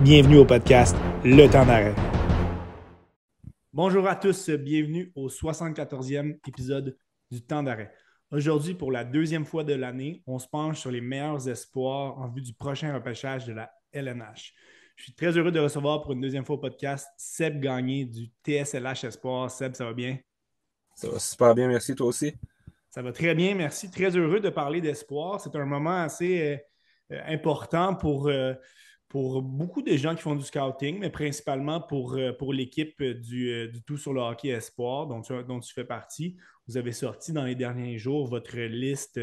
Bienvenue au podcast Le Temps d'arrêt. Bonjour à tous, bienvenue au 74e épisode du Temps d'arrêt. Aujourd'hui, pour la deuxième fois de l'année, on se penche sur les meilleurs espoirs en vue du prochain repêchage de la LNH. Je suis très heureux de recevoir pour une deuxième fois au podcast Seb Gagné du TSLH Espoir. Seb, ça va bien? Ça va super bien, merci, toi aussi. Ça va très bien, merci. Très heureux de parler d'espoir. C'est un moment assez important pour beaucoup de gens qui font du scouting, mais principalement pour l'équipe du Tout sur le hockey espoir dont tu fais partie. Vous avez sorti dans les derniers jours votre liste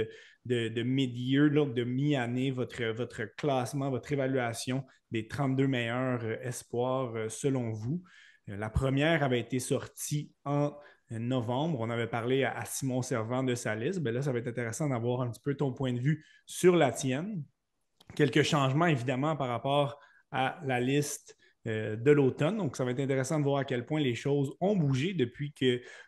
de mid-year, de mi-année, votre classement, votre évaluation des 32 meilleurs espoirs selon vous. La première avait été sortie en novembre. On avait parlé à Simon Servant de sa liste. Bien là, ça va être intéressant d'avoir un petit peu ton point de vue sur la tienne. Quelques changements, évidemment, par rapport à la liste de l'automne. Donc, ça va être intéressant de voir à quel point les choses ont bougé depuis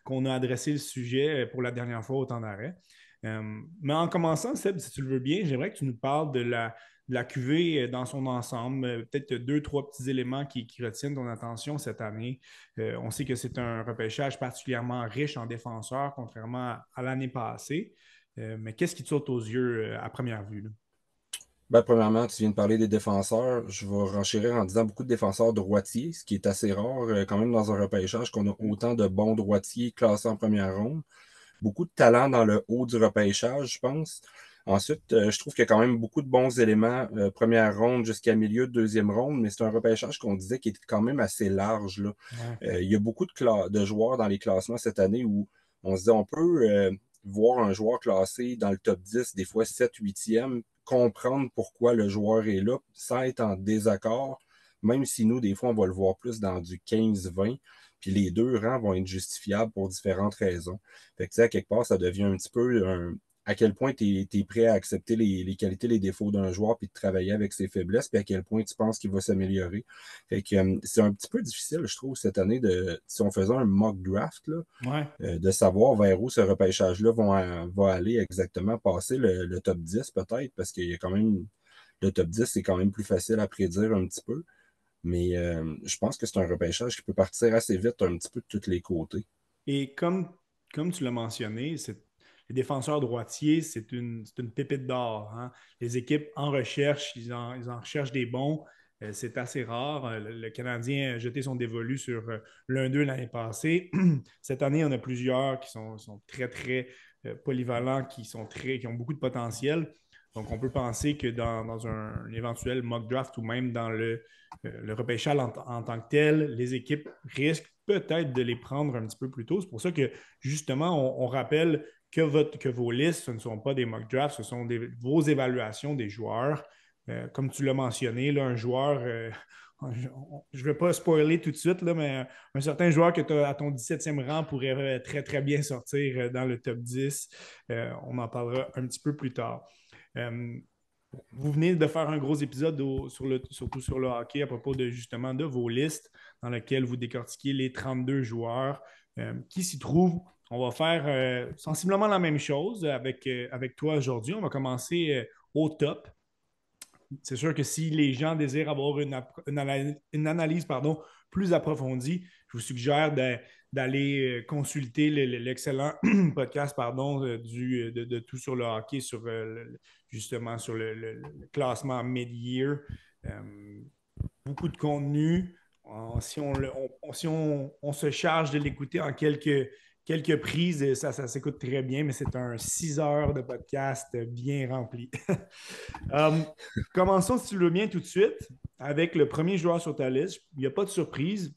qu'on a adressé le sujet pour la dernière fois au temps d'arrêt. Mais en commençant, Seb, si tu le veux bien, j'aimerais que tu nous parles de la QV dans son ensemble. Peut-être deux, trois petits éléments qui retiennent ton attention cette année. On sait que c'est un repêchage particulièrement riche en défenseurs, contrairement à l'année passée. Mais qu'est-ce qui te saute aux yeux à première vue, là? Premièrement, tu viens de parler des défenseurs. Je vais renchérir en disant beaucoup de défenseurs droitiers, ce qui est assez rare quand même dans un repêchage qu'on a autant de bons droitiers classés en première ronde. Beaucoup de talent dans le haut du repêchage, je pense. Ensuite, je trouve qu'il y a quand même beaucoup de bons éléments, première ronde jusqu'à milieu de deuxième ronde, mais c'est un repêchage qu'on disait qui est quand même assez large, là. Ouais. Il y a beaucoup de joueurs dans les classements cette année où on se dit on peut voir un joueur classé dans le top 10, des fois 7, 8e, comprendre pourquoi le joueur est là sans être en désaccord, même si nous, des fois, on va le voir plus dans du 15-20, puis les deux rangs vont être justifiables pour différentes raisons. Fait que, tu sais, à quelque part, ça devient un petit peu à quel point tu es prêt à accepter les qualités, les défauts d'un joueur, puis de travailler avec ses faiblesses, puis à quel point tu penses qu'il va s'améliorer. Fait que c'est un petit peu difficile, je trouve, cette année, si on faisait un mock draft, là, Ouais. de savoir vers où ce repêchage-là va aller exactement, passer le top 10 peut-être, parce qu'il y a quand même, le top 10, c'est quand même plus facile à prédire un petit peu. Mais je pense que c'est un repêchage qui peut partir assez vite un petit peu de tous les côtés. Et comme tu l'as mentionné, les défenseurs droitiers, c'est une pépite d'or, hein. Les équipes en recherche, ils en recherchent des bons. C'est assez rare. Le Canadien a jeté son dévolu sur l'un d'eux l'année passée. Cette année, on a plusieurs qui sont très, très polyvalents, qui ont beaucoup de potentiel. Donc, on peut penser que dans un éventuel mock draft ou même dans le repêchage en tant que tel, les équipes risquent peut-être de les prendre un petit peu plus tôt. C'est pour ça que, justement, on rappelle que vos listes, ce ne sont pas des mock drafts, ce sont vos évaluations des joueurs. Comme tu l'as mentionné, là, un joueur, je ne vais pas spoiler tout de suite, là, mais un certain joueur que tu as à ton 17e rang pourrait très, très bien sortir dans le top 10. On en parlera un petit peu plus tard. Euh, vous venez de faire un gros épisode surtout sur le hockey à propos de justement de vos listes dans lesquelles vous décortiquez les 32 joueurs qui s'y trouvent. On va faire sensiblement la même chose avec toi aujourd'hui. On va commencer au top. C'est sûr que si les gens désirent avoir une analyse plus approfondie, je vous suggère d'aller consulter l'excellent podcast de Tout sur le hockey justement sur le classement mid-year. Euh, Beaucoup de contenu. Si on se charge de l'écouter en quelques prises, ça s'écoute très bien, mais c'est un 6 heures de podcast bien rempli. Euh, Commençons, si tu le veux bien, tout de suite avec le premier joueur sur ta liste. Il n'y a pas de surprise.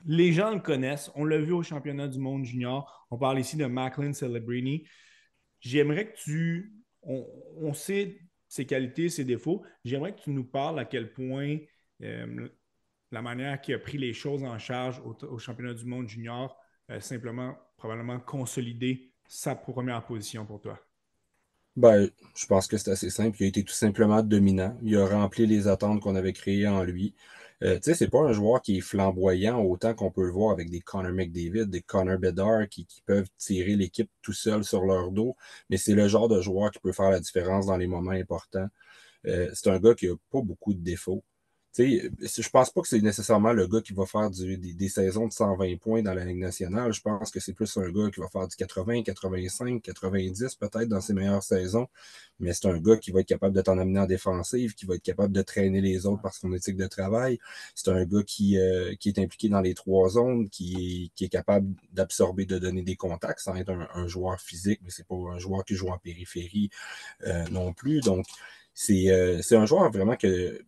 Les gens le connaissent. On l'a vu au championnat du monde junior. On parle ici de Macklin Celebrini. J'aimerais que on sait ses qualités, ses défauts. J'aimerais que tu nous parles à quel point la manière qu'il a pris les choses en charge au championnat du monde junior, simplement, probablement consolider sa première position pour toi. Je pense que c'est assez simple. Il a été tout simplement dominant. Il a rempli les attentes qu'on avait créées en lui. Tu sais, c'est pas un joueur qui est flamboyant autant qu'on peut le voir avec des Connor McDavid, des Connor Bedard qui peuvent tirer l'équipe tout seul sur leur dos, mais c'est le genre de joueur qui peut faire la différence dans les moments importants. C'est un gars qui a pas beaucoup de défauts. Tu sais, je pense pas que c'est nécessairement le gars qui va faire des saisons de 120 points dans la Ligue nationale. Je pense que c'est plus un gars qui va faire du 80, 85, 90 peut-être dans ses meilleures saisons. Mais c'est un gars qui va être capable de t'en amener en défensive, qui va être capable de traîner les autres par son éthique de travail. C'est un gars qui est impliqué dans les trois zones, qui est capable d'absorber, de donner des contacts sans être un joueur physique, mais c'est pas un joueur qui joue en périphérie non plus. Donc, c'est un joueur vraiment que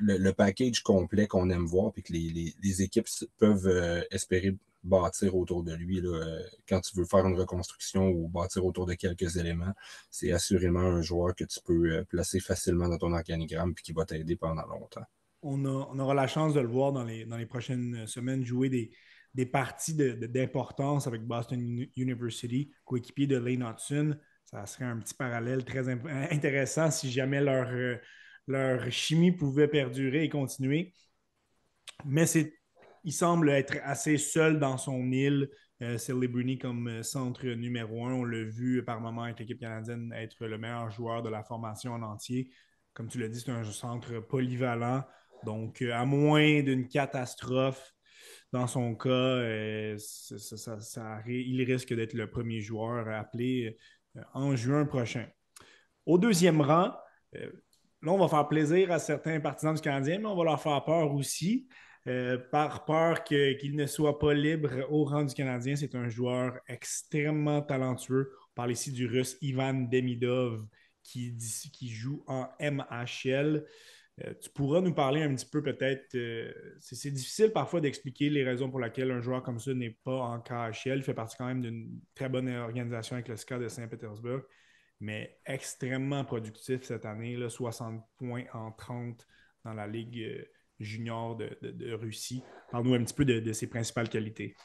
le package complet qu'on aime voir puis que les équipes peuvent espérer bâtir autour de lui là, quand tu veux faire une reconstruction ou bâtir autour de quelques éléments. C'est assurément un joueur que tu peux placer facilement dans ton organigramme puis qui va t'aider pendant longtemps. On aura la chance de le voir dans les prochaines semaines jouer des parties d'importance avec Boston University, coéquipier de Lane Hudson. Ça serait un petit parallèle très intéressant si jamais leur chimie pouvait perdurer et continuer. Mais il semble être assez seul dans son île. Celebrini comme centre numéro un. On l'a vu par moment avec l'équipe canadienne être le meilleur joueur de la formation en entier. Comme tu l'as dit, c'est un centre polyvalent. Donc, à moins d'une catastrophe, dans son cas, il risque d'être le premier joueur appelé en juin prochain. Au deuxième rang, euh, là, on va faire plaisir à certains partisans du Canadien, mais on va leur faire peur aussi. Par peur qu'il ne soit pas libre au rang du Canadien. C'est un joueur extrêmement talentueux. On parle ici du Russe Ivan Demidov qui joue en MHL. Tu pourras nous parler un petit peu peut-être. C'est difficile parfois d'expliquer les raisons pour lesquelles un joueur comme ça n'est pas en KHL. Il fait partie quand même d'une très bonne organisation avec le SKA de Saint-Pétersbourg, mais extrêmement productif cette année, là, 60 points en 30 dans la Ligue junior de Russie. Parle-nous un petit peu de ses principales qualités.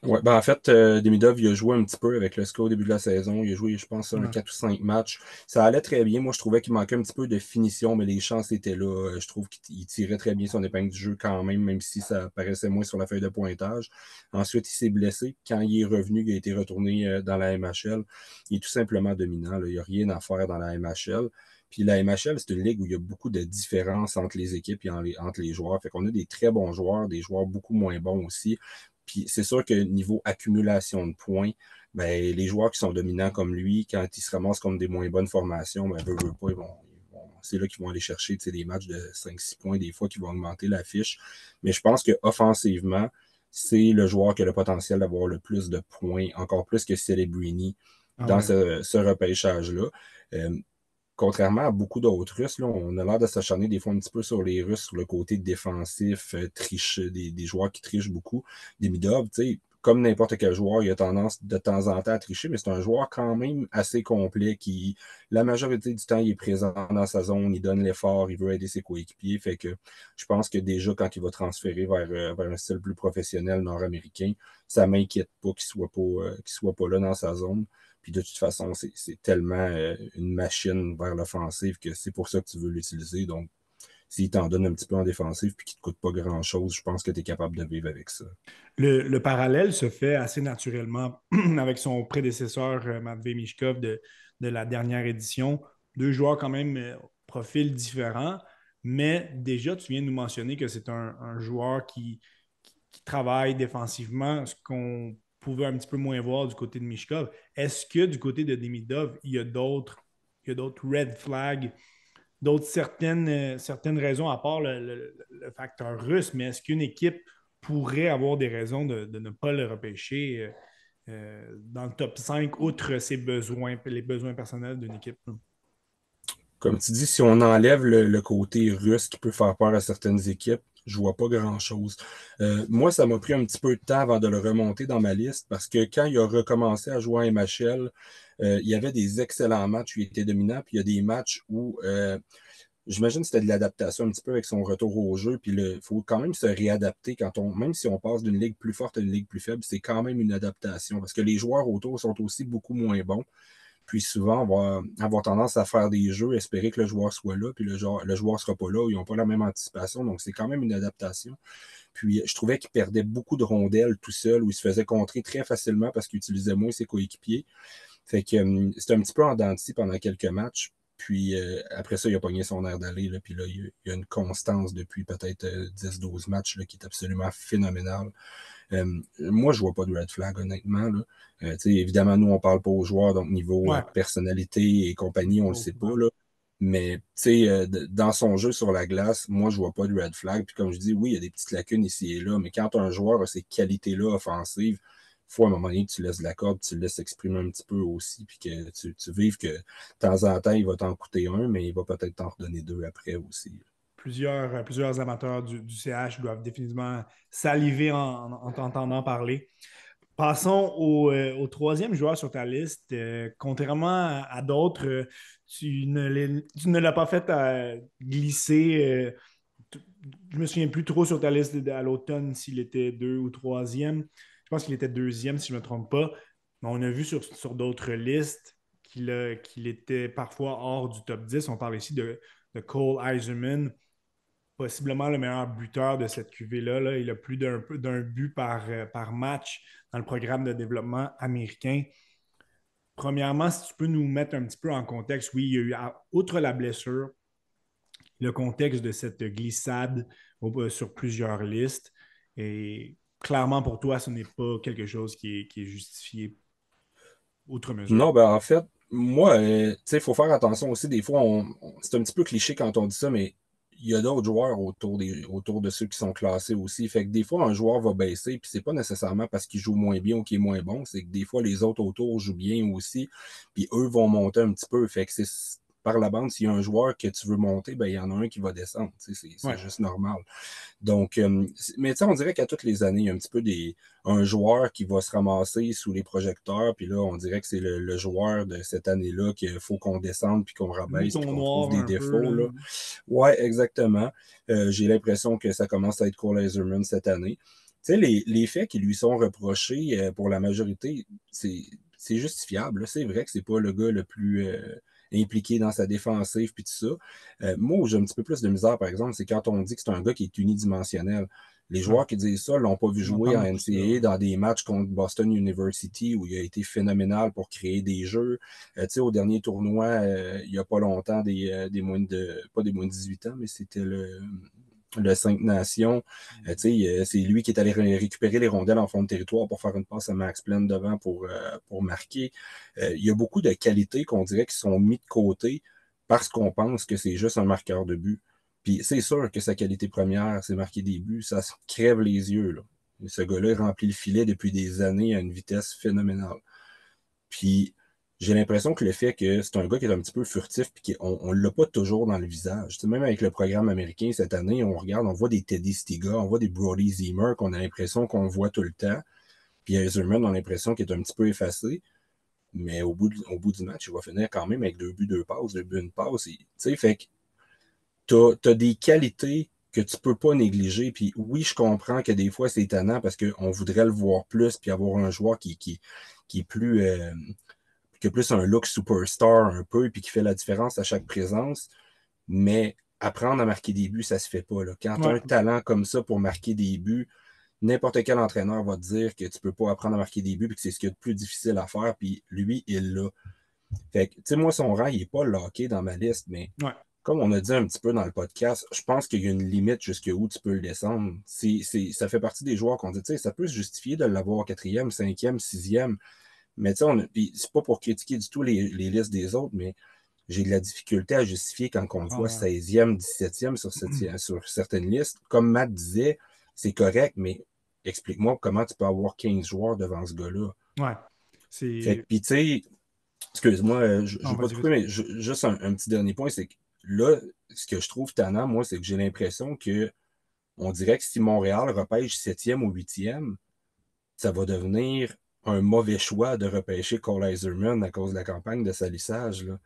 Ouais, ben en fait, Demidov, il a joué un petit peu avec le SKA au début de la saison. Il a joué, je pense, un Ouais. 4 ou 5 matchs. Ça allait très bien. Moi, je trouvais qu'il manquait un petit peu de finition, mais les chances étaient là. Je trouve qu'il tirait très bien son épingle du jeu quand même si ça paraissait moins sur la feuille de pointage. Ensuite, il s'est blessé. Quand il est revenu, il a été retourné dans la MHL. Il est tout simplement dominant, là. Il n'y a rien à faire dans la MHL. Puis la MHL, c'est une ligue où il y a beaucoup de différences entre les équipes et entre les joueurs. Fait qu'on a des très bons joueurs, des joueurs beaucoup moins bons aussi. Puis c'est sûr que niveau accumulation de points, ben, les joueurs qui sont dominants comme lui, quand ils se ramassent comme des moins bonnes formations, ben, veut pas, c'est là qu'ils vont aller chercher des matchs de 5-6 points, des fois, qui vont augmenter la fiche. Mais je pense qu'offensivement, c'est le joueur qui a le potentiel d'avoir le plus de points, encore plus que Celebrini Ah dans ouais. ce repêchage-là. Euh, Contrairement à beaucoup d'autres Russes, là, on a l'air de s'acharner des fois un petit peu sur les Russes, sur le côté défensif, des joueurs qui trichent beaucoup. Demidov, tu sais, comme n'importe quel joueur, il a tendance de temps en temps à tricher, mais c'est un joueur quand même assez complet qui, la majorité du temps, il est présent dans sa zone, il donne l'effort, il veut aider ses coéquipiers. Fait que je pense que déjà, quand il va transférer vers un style plus professionnel nord-américain, ça m'inquiète pas qu'il soit pas là dans sa zone. Puis de toute façon, c'est tellement une machine vers l'offensive que c'est pour ça que tu veux l'utiliser. Donc, s'il t'en donne un petit peu en défensive puis qu'il ne te coûte pas grand-chose, je pense que tu es capable de vivre avec ça. Le parallèle se fait assez naturellement avec son prédécesseur, Matvei Mishkov, de la dernière édition. Deux joueurs quand même profils différents, mais déjà, tu viens de nous mentionner que c'est un joueur qui travaille défensivement, ce qu'on pouvait un petit peu moins voir du côté de Mishkov. Est-ce que du côté de Demidov, il y a d'autres red flags, d'autres certaines raisons à part le facteur russe, mais est-ce qu'une équipe pourrait avoir des raisons de ne pas le repêcher dans le top 5 outre ses besoins, les besoins personnels d'une équipe? Comme tu dis, si on enlève le côté russe qui peut faire peur à certaines équipes, je vois pas grand-chose. Moi, ça m'a pris un petit peu de temps avant de le remonter dans ma liste parce que quand il a recommencé à jouer en MHL, il y avait des excellents matchs où il était dominant, puis il y a des matchs où j'imagine que c'était de l'adaptation un petit peu avec son retour au jeu. Puis il faut quand même se réadapter même si on passe d'une ligue plus forte à une ligue plus faible, c'est quand même une adaptation parce que les joueurs autour sont aussi beaucoup moins bons. Puis souvent, on va avoir tendance à faire des jeux, espérer que le joueur soit là, puis le joueur ne sera pas là, ils n'ont pas la même anticipation. Donc, c'est quand même une adaptation. Puis, je trouvais qu'il perdait beaucoup de rondelles tout seul, où il se faisait contrer très facilement parce qu'il utilisait moins ses coéquipiers. Fait que c'était un petit peu en dents de scie pendant quelques matchs. Puis après ça, il a pogné son air d'aller. Là, puis là, il y a une constance depuis peut-être 10-12 matchs là, qui est absolument phénoménale. Moi, je vois pas de red flag, honnêtement. Là. Évidemment, nous, on parle pas aux joueurs, donc niveau Ouais. personnalité et compagnie, on le Pas au sait pas. courant. Là. Mais dans son jeu sur la glace, moi, je vois pas de red flag. Puis comme je dis, oui, il y a des petites lacunes ici et là, mais quand un joueur a ces qualités-là offensives, il faut à un moment donné que tu laisses de la corde, tu le laisses exprimer un petit peu aussi, puis que tu vives que de temps en temps, il va t'en coûter un, mais il va peut-être t'en redonner deux après aussi. Plusieurs amateurs du CH doivent définitivement saliver en t'entendant parler. Passons au troisième joueur sur ta liste. Contrairement à d'autres, tu ne l'as pas fait glisser. Je me souviens plus trop sur ta liste à l'automne s'il était deux ou troisième. Je pense qu'il était deuxième, si je ne me trompe pas. Mais on a vu sur d'autres listes qu'il était parfois hors du top 10. On parle ici de Cole Eiserman, possiblement le meilleur buteur de cette QV-là. Là. Il a plus d'un but par match dans le programme de développement américain. Premièrement, si tu peux nous mettre un petit peu en contexte, oui, il y a eu, outre la blessure, le contexte de cette glissade sur plusieurs listes. Et clairement, pour toi, ce n'est pas quelque chose qui est justifié outre mesure. Non, ben en fait, moi, tu sais, il faut faire attention aussi. Des fois, c'est un petit peu cliché quand on dit ça, mais il y a d'autres joueurs autour de ceux qui sont classés aussi. Fait que des fois, un joueur va baisser, puis c'est pas nécessairement parce qu'il joue moins bien ou qu'il est moins bon, c'est que des fois, les autres autour jouent bien aussi, puis eux vont monter un petit peu. Fait que c'est par la bande, s'il y a un joueur que tu veux monter, ben il y en a un qui va descendre. C'est Ouais. juste normal. Donc, mais tu sais, on dirait qu'à toutes les années, il y a un petit peu un joueur qui va se ramasser sous les projecteurs, puis là, on dirait que c'est le joueur de cette année-là qu'il faut qu'on descende, puis qu'on rabaisse, puis Mouton qu'on trouve noir des un peu, défauts, là. là. Ouais, exactement. J'ai l'impression que ça commence à être Cole Eiserman cette année. Tu sais, les faits qui lui sont reprochés pour la majorité, c'est justifiable. C'est vrai que c'est pas le gars le plus impliqué dans sa défensive puis tout ça. Moi, où j'ai un petit peu plus de misère, par exemple, c'est quand on dit que c'est un gars qui est unidimensionnel. Les Ouais. joueurs qui disent ça l'ont pas vu On entend jouer en beaucoup ça. NCAA dans des matchs contre Boston University où il a été phénoménal pour créer des jeux. Tu sais, au dernier tournoi, il y a pas longtemps, pas des moins de 18 ans, mais c'était le Cinq Nations. C'est lui qui est allé récupérer les rondelles en fond de territoire pour faire une passe à Max Pleine devant pour marquer. Il y a beaucoup de qualités qu'on dirait qui sont mis de côté parce qu'on pense que c'est juste un marqueur de but. Puis c'est sûr que sa qualité première, c'est marquer des buts. Ça se crève les yeux, là. Ce gars-là remplit le filet depuis des années à une vitesse phénoménale. Puis j'ai l'impression que le fait que c'est un gars qui est un petit peu furtif puis qu'on ne l'a pas toujours dans le visage. Tu sais, même avec le programme américain cette année, on regarde, on voit des Teddy Stiga, on voit des Brody Zimmer qu'on a l'impression qu'on voit tout le temps. Puis Eiserman, on a l'impression qu'il est un petit peu effacé. Mais au bout du match, il va finir quand même avec 2 buts, 2 passes, 2 buts, une passe. Tu sais, fait que t'as des qualités que tu peux pas négliger. Puis oui, je comprends que des fois, c'est étonnant parce qu'on voudrait le voir plus puis avoir un joueur qui est plus qui a plus un look superstar un peu, puis qui fait la différence à chaque présence. Mais apprendre à marquer des buts, ça se fait pas. Là. Quand tu as Ouais. un talent comme ça pour marquer des buts, n'importe quel entraîneur va te dire que tu peux pas apprendre à marquer des buts, puis que c'est ce qu'il y a de plus difficile à faire, puis lui, il l'a. Fait que, tu sais, moi, son rang, il est pas locké dans ma liste, mais Ouais. comme on a dit un petit peu dans le podcast, je pense qu'il y a une limite jusqu'où tu peux le descendre. Ça fait partie des joueurs qu'on dit, tu sais, ça peut se justifier de l'avoir quatrième, cinquième, sixième, mais tu sais, c'est pas pour critiquer du tout les listes des autres, mais j'ai de la difficulté à justifier quand on le Ah, voit ouais. 16e, 17e sur certaines listes. Comme Matt disait, c'est correct, mais explique-moi comment tu peux avoir 15 joueurs devant ce gars-là. Ouais. Fait que, C'est. puis tu sais, excuse-moi, je ne Non, veux pas te vas-y, couper, vas-y. mais juste un petit dernier point, c'est que là, ce que je trouve tannant, moi, c'est que j'ai l'impression que on dirait que si Montréal repêche 7e ou 8e, ça va devenir un mauvais choix de repêcher Cole Eiserman à cause de la campagne de salissage, là.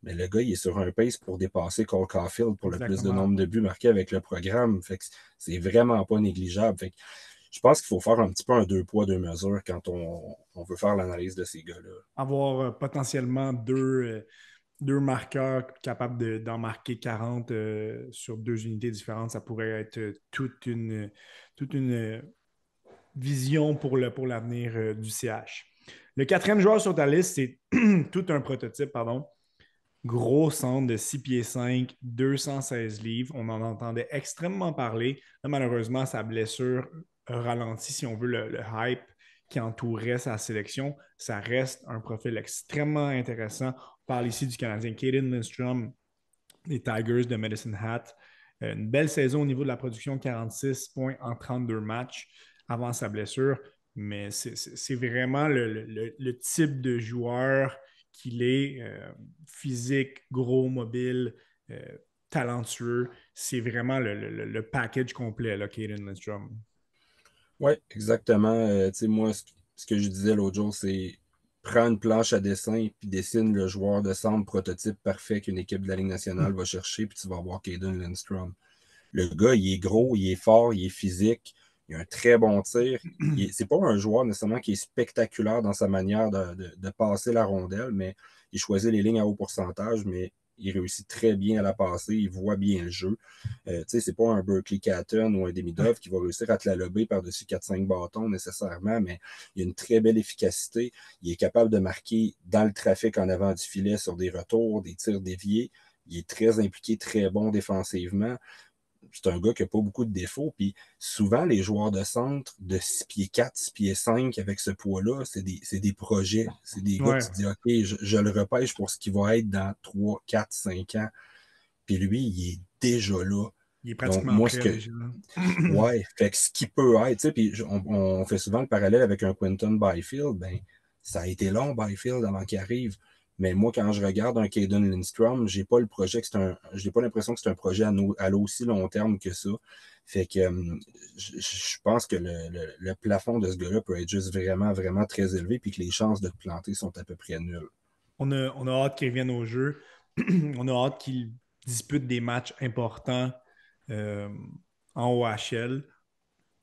Mais le gars, il est sur un pace pour dépasser Cole Caulfield pour le plus de Exactement. nombre de buts marqués avec le programme. Fait que c'est vraiment pas négligeable. Fait que je pense qu'il faut faire un petit peu un deux poids, deux mesures quand on veut faire l'analyse de ces gars-là. Avoir potentiellement deux marqueurs capables d'en marquer 40 sur deux unités différentes, ça pourrait être toute une vision pour l'avenir du CH. Le quatrième joueur sur ta liste, c'est tout un prototype, pardon. Gros centre de 6 pieds 5, 216 livres. On en entendait extrêmement parler. Là, malheureusement, sa blessure a ralenti, si on veut, le hype qui entourait sa sélection. Ça reste un profil extrêmement intéressant. On parle ici du Canadien Caden Lindstrom, des Tigers de Medicine Hat. Une belle saison au niveau de la production, 46 points en 32 matchs avant sa blessure. Mais c'est vraiment le type de joueur qu'il est, physique, gros, mobile, euh, talentueux. C'est vraiment le package complet, là, Caden Lindstrom. Oui, exactement. Tu sais, moi, ce que je disais l'autre jour, c'est prends une planche à dessin puis dessine le joueur de centre prototype parfait qu'une équipe de la Ligue nationale va chercher, puis tu vas voir Caden Lindstrom. Le gars, il est gros, il est fort, il est physique, il a un très bon tir. C'est pas un joueur nécessairement qui est spectaculaire dans sa manière de passer la rondelle, mais il choisit les lignes à haut pourcentage, mais il réussit très bien à la passer, il voit bien le jeu. Tu sais, c'est pas un Berkeley Catton ou un Demidov qui va réussir à te la lober par-dessus 4-5 bâtons nécessairement, mais il a une très belle efficacité. Il est capable de marquer dans le trafic en avant du filet sur des retours, des tirs déviés. Il est très impliqué, très bon défensivement. C'est un gars qui n'a pas beaucoup de défauts. Puis souvent, les joueurs de centre de 6 pieds 4, 6 pieds 5 avec ce poids-là, c'est des projets. C'est des gars que Ouais, tu te dis, OK, je le repêche pour ce qu'il va être dans 3, 4, 5 ans. Puis lui, il est déjà là. il est Donc, pratiquement moi, ce prêt que. déjà. Ouais, fait que ce qui peut être, tu sais, puis on fait souvent le parallèle avec un Quinton Byfield, ben, ça a été long, Byfield, avant qu'il arrive. Mais moi, quand je regarde un Caden Lindstrom, j'ai pas l'impression que c'est un projet à l'aussi long terme que ça. Fait que je pense que le plafond de ce gars-là peut être juste vraiment, vraiment très élevé, puis que les chances de te planter sont à peu près nulles. On a hâte qu'il revienne au jeu. On a hâte qu'il dispute des matchs importants euh, en OHL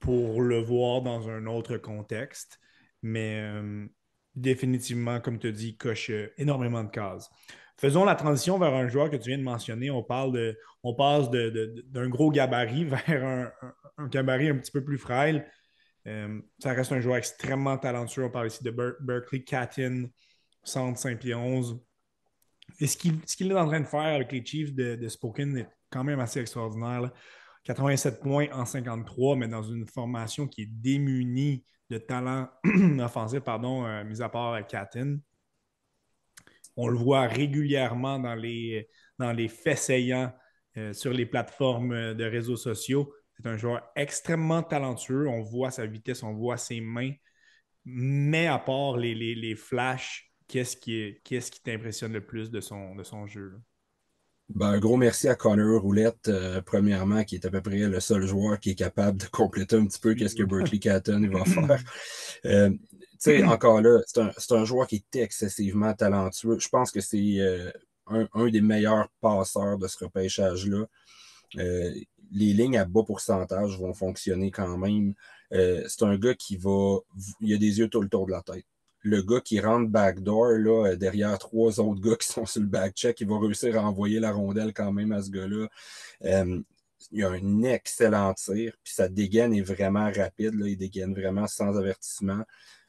pour le voir dans un autre contexte. Mais définitivement, comme tu dis, il coche énormément de cases. Faisons la transition vers un joueur que tu viens de mentionner. On passe d'un gros gabarit vers un gabarit un petit peu plus frêle. Ça reste un joueur extrêmement talentueux. On parle ici de Berkeley Catton, centre 5 pieds 11. Et ce qu'il est en train de faire avec les Chiefs de Spokane est quand même assez extraordinaire, là. 87 points en 53, mais dans une formation qui est démunie de talent offensif, pardon, mis à part Catton. On le voit régulièrement dans les faits saillants sur les plateformes de réseaux sociaux. C'est un joueur extrêmement talentueux. On voit sa vitesse, on voit ses mains. Mais à part les flashs, qu'est-ce qui t'impressionne le plus de son jeu, là? Ben, un gros merci à Connor Roulette, premièrement, qui est à peu près le seul joueur qui est capable de compléter un petit peu qu'est-ce que Berkeley Catton va faire. Tu sais, encore là, c'est un joueur qui est excessivement talentueux. Je pense que c'est un des meilleurs passeurs de ce repêchage-là. Euh, les lignes à bas pourcentage vont fonctionner quand même. C'est un gars il a des yeux tout le tour de la tête. Le gars qui rentre backdoor, là, derrière trois autres gars qui sont sur le backcheck, il va réussir à envoyer la rondelle quand même à ce gars-là. Euh, il a un excellent tir, puis sa dégaine est vraiment rapide, là, il dégaine vraiment sans avertissement.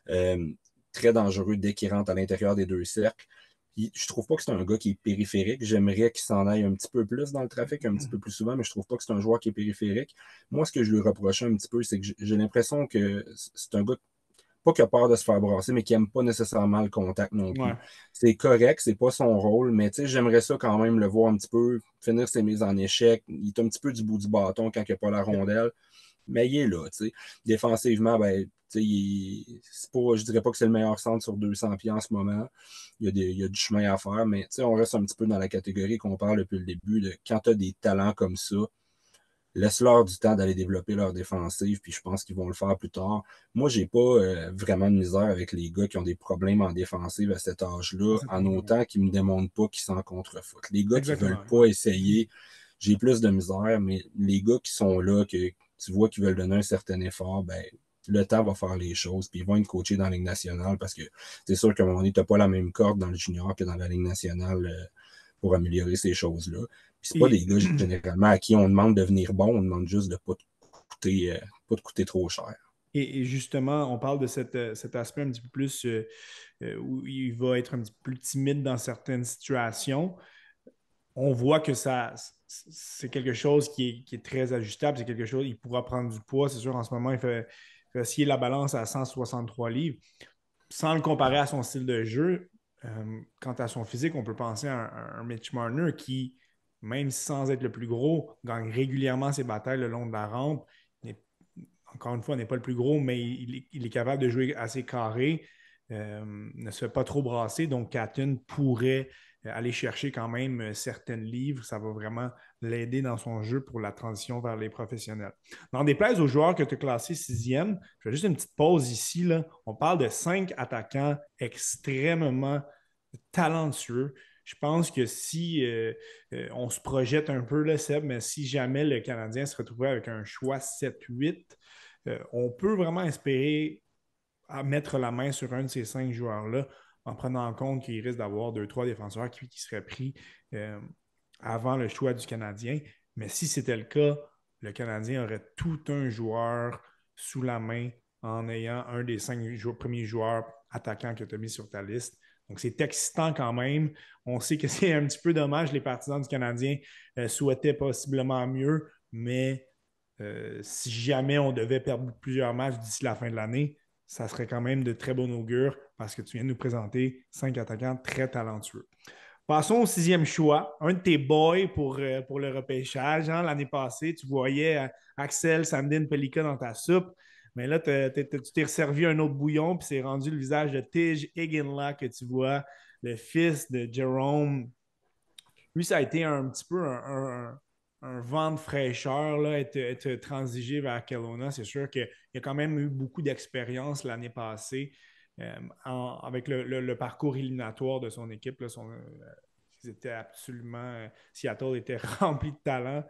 Euh, Très dangereux dès qu'il rentre à l'intérieur des deux cercles. Je trouve pas que c'est un gars qui est périphérique. J'aimerais qu'il s'en aille un petit peu plus dans le trafic, un petit peu plus souvent, mais je trouve pas que c'est un joueur qui est périphérique. Moi, ce que je lui reprochais un petit peu, c'est que j'ai l'impression que c'est un gars pas qui a peur de se faire brasser, mais qui aime pas nécessairement le contact non plus. Ouais. C'est correct, c'est pas son rôle, mais tu sais, j'aimerais ça quand même le voir un petit peu finir ses mises en échec. Il est un petit peu du bout du bâton quand il n'a pas la rondelle, mais il est là, tu sais. Défensivement, ben, tu sais, c'est pas, je dirais pas que c'est le meilleur centre sur 200 pieds en ce moment. Il y a du chemin à faire, mais tu sais, on reste un petit peu dans la catégorie qu'on parle depuis le début de quand tu as des talents comme ça, laisse-leur du temps d'aller développer leur défensive, puis je pense qu'ils vont le faire plus tard. Moi, j'ai pas vraiment de misère avec les gars qui ont des problèmes en défensive à cet âge-là, en autant qu'ils me démontrent pas qu'ils s'en contrefoutent. Les gars qui veulent Exactement. pas essayer, j'ai plus de misère, mais les gars qui sont là, que tu vois qu'ils veulent donner un certain effort, ben le temps va faire les choses, puis ils vont être coachés dans la Ligue nationale parce que c'est sûr qu'à un moment donné, tu n'as pas la même corde dans le junior que dans la Ligue nationale pour améliorer ces choses-là. Puis c'est pas Et, des gars généralement à qui on demande de venir bon, on demande juste de pas te coûter trop cher. et justement, on parle de cet aspect un petit peu plus où il va être un petit peu plus timide dans certaines situations. on voit que c'est quelque chose qui est très ajustable, c'est quelque chose, il pourra prendre du poids. C'est sûr, en ce moment, il fait osciller la balance à 163 livres. Sans le comparer à son style de jeu, quant à son physique, on peut penser à un Mitch Marner qui, même sans être le plus gros, gagne régulièrement ses batailles le long de la rampe. Encore une fois, n'est pas le plus gros, mais il est capable de jouer assez carré, ne se fait pas trop brasser. Donc, Catton pourrait aller chercher quand même certaines livres. Ça va vraiment l'aider dans son jeu pour la transition vers les professionnels. Dans des places aux joueurs que tu as classés sixième, je fais juste une petite pause ici. Là. On parle de 5 attaquants extrêmement talentueux. Je pense que si on se projette un peu, là, Seb, mais si jamais le Canadien se retrouvait avec un choix 7-8, on peut vraiment espérer à mettre la main sur un de ces 5 joueurs-là en prenant en compte qu'il risque d'avoir 2, 3 défenseurs qui seraient pris euh, avant le choix du Canadien. Mais si c'était le cas, le Canadien aurait tout un joueur sous la main en ayant un des 5 premiers joueurs attaquants que tu as mis sur ta liste. Donc, c'est excitant quand même. On sait que c'est un petit peu dommage. Les partisans du Canadien souhaitaient possiblement mieux, mais si jamais on devait perdre plusieurs matchs d'ici la fin de l'année, ça serait quand même de très bon augure parce que tu viens de nous présenter 5 attaquants très talentueux. Passons au sixième choix. Un de tes boys pour le repêchage. Hein, l'année passée, tu voyais Axel Sandin Pelika dans ta soupe. Mais là, tu t'es resservi un autre bouillon, puis c'est rendu le visage de Tige Iginla que tu vois, le fils de Jerome. Lui, ça a été un petit peu un vent de fraîcheur, là, être transigé vers Kelowna. C'est sûr qu'il y a quand même eu beaucoup d'expérience l'année passée avec le parcours éliminatoire de son équipe. Là, ils étaient absolument. Seattle était rempli de talent.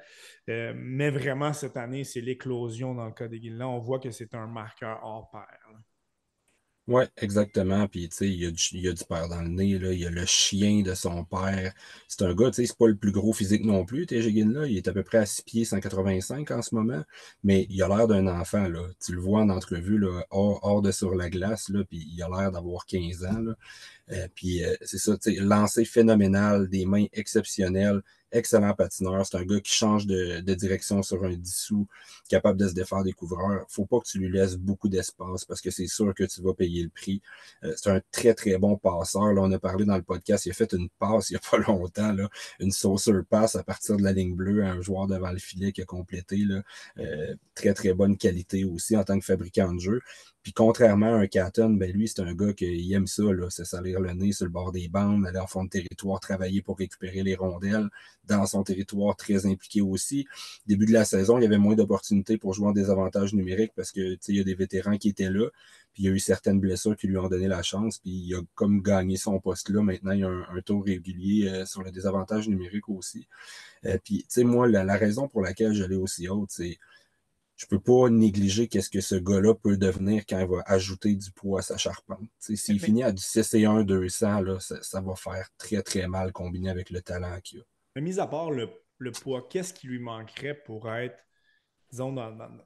Mais vraiment, cette année, c'est l'éclosion dans le cas des Guillemets. On voit que c'est un marqueur hors pair. Là. Ouais, exactement. Puis, tu sais, il y a du père dans le nez, là. Il y a le chien de son père. C'est un gars, tu sais, c'est pas le plus gros physique non plus, Tejegin, là. Il est à peu près à 6 pieds 185 en ce moment. Mais il a l'air d'un enfant, là. Tu le vois en entrevue, là, hors de sur la glace, là. Puis il a l'air d'avoir 15 ans, là. C'est ça, tu sais, lancer phénoménal, des mains exceptionnelles, excellent patineur. C'est un gars qui change de direction sur un dissous, capable de se défaire des couvreurs. Faut pas que tu lui laisses beaucoup d'espace parce que c'est sûr que tu vas payer le prix. C'est un très, très bon passeur. Là, on a parlé dans le podcast, il a fait une passe il y a pas longtemps, là, une saucer passe à partir de la ligne bleue à un joueur devant le filet qui a complété. Là. Très, très bonne qualité aussi en tant que fabricant de jeu. Puis contrairement à un Catton, ben lui, c'est un gars qui aime ça, là, se salir le nez sur le bord des bandes, aller en fond de territoire, travailler pour récupérer les rondelles dans son territoire, très impliqué aussi. Début de la saison, il y avait moins d'opportunités pour jouer en désavantage numérique parce que il y a des vétérans qui étaient là, puis il y a eu certaines blessures qui lui ont donné la chance, puis il a comme gagné son poste là. Maintenant, il y a un tour régulier sur le désavantage numérique aussi. Puis, tu sais, moi, la raison pour laquelle je l'ai aussi haute, c'est je peux pas négliger qu'est-ce que ce gars-là peut devenir quand il va ajouter du poids à sa charpente. S'il Mais, finit à du 6 et 1 200, là, ça va faire très, très mal combiné avec le talent qu'il a. mais mis à part le poids, qu'est-ce qui lui manquerait pour être disons,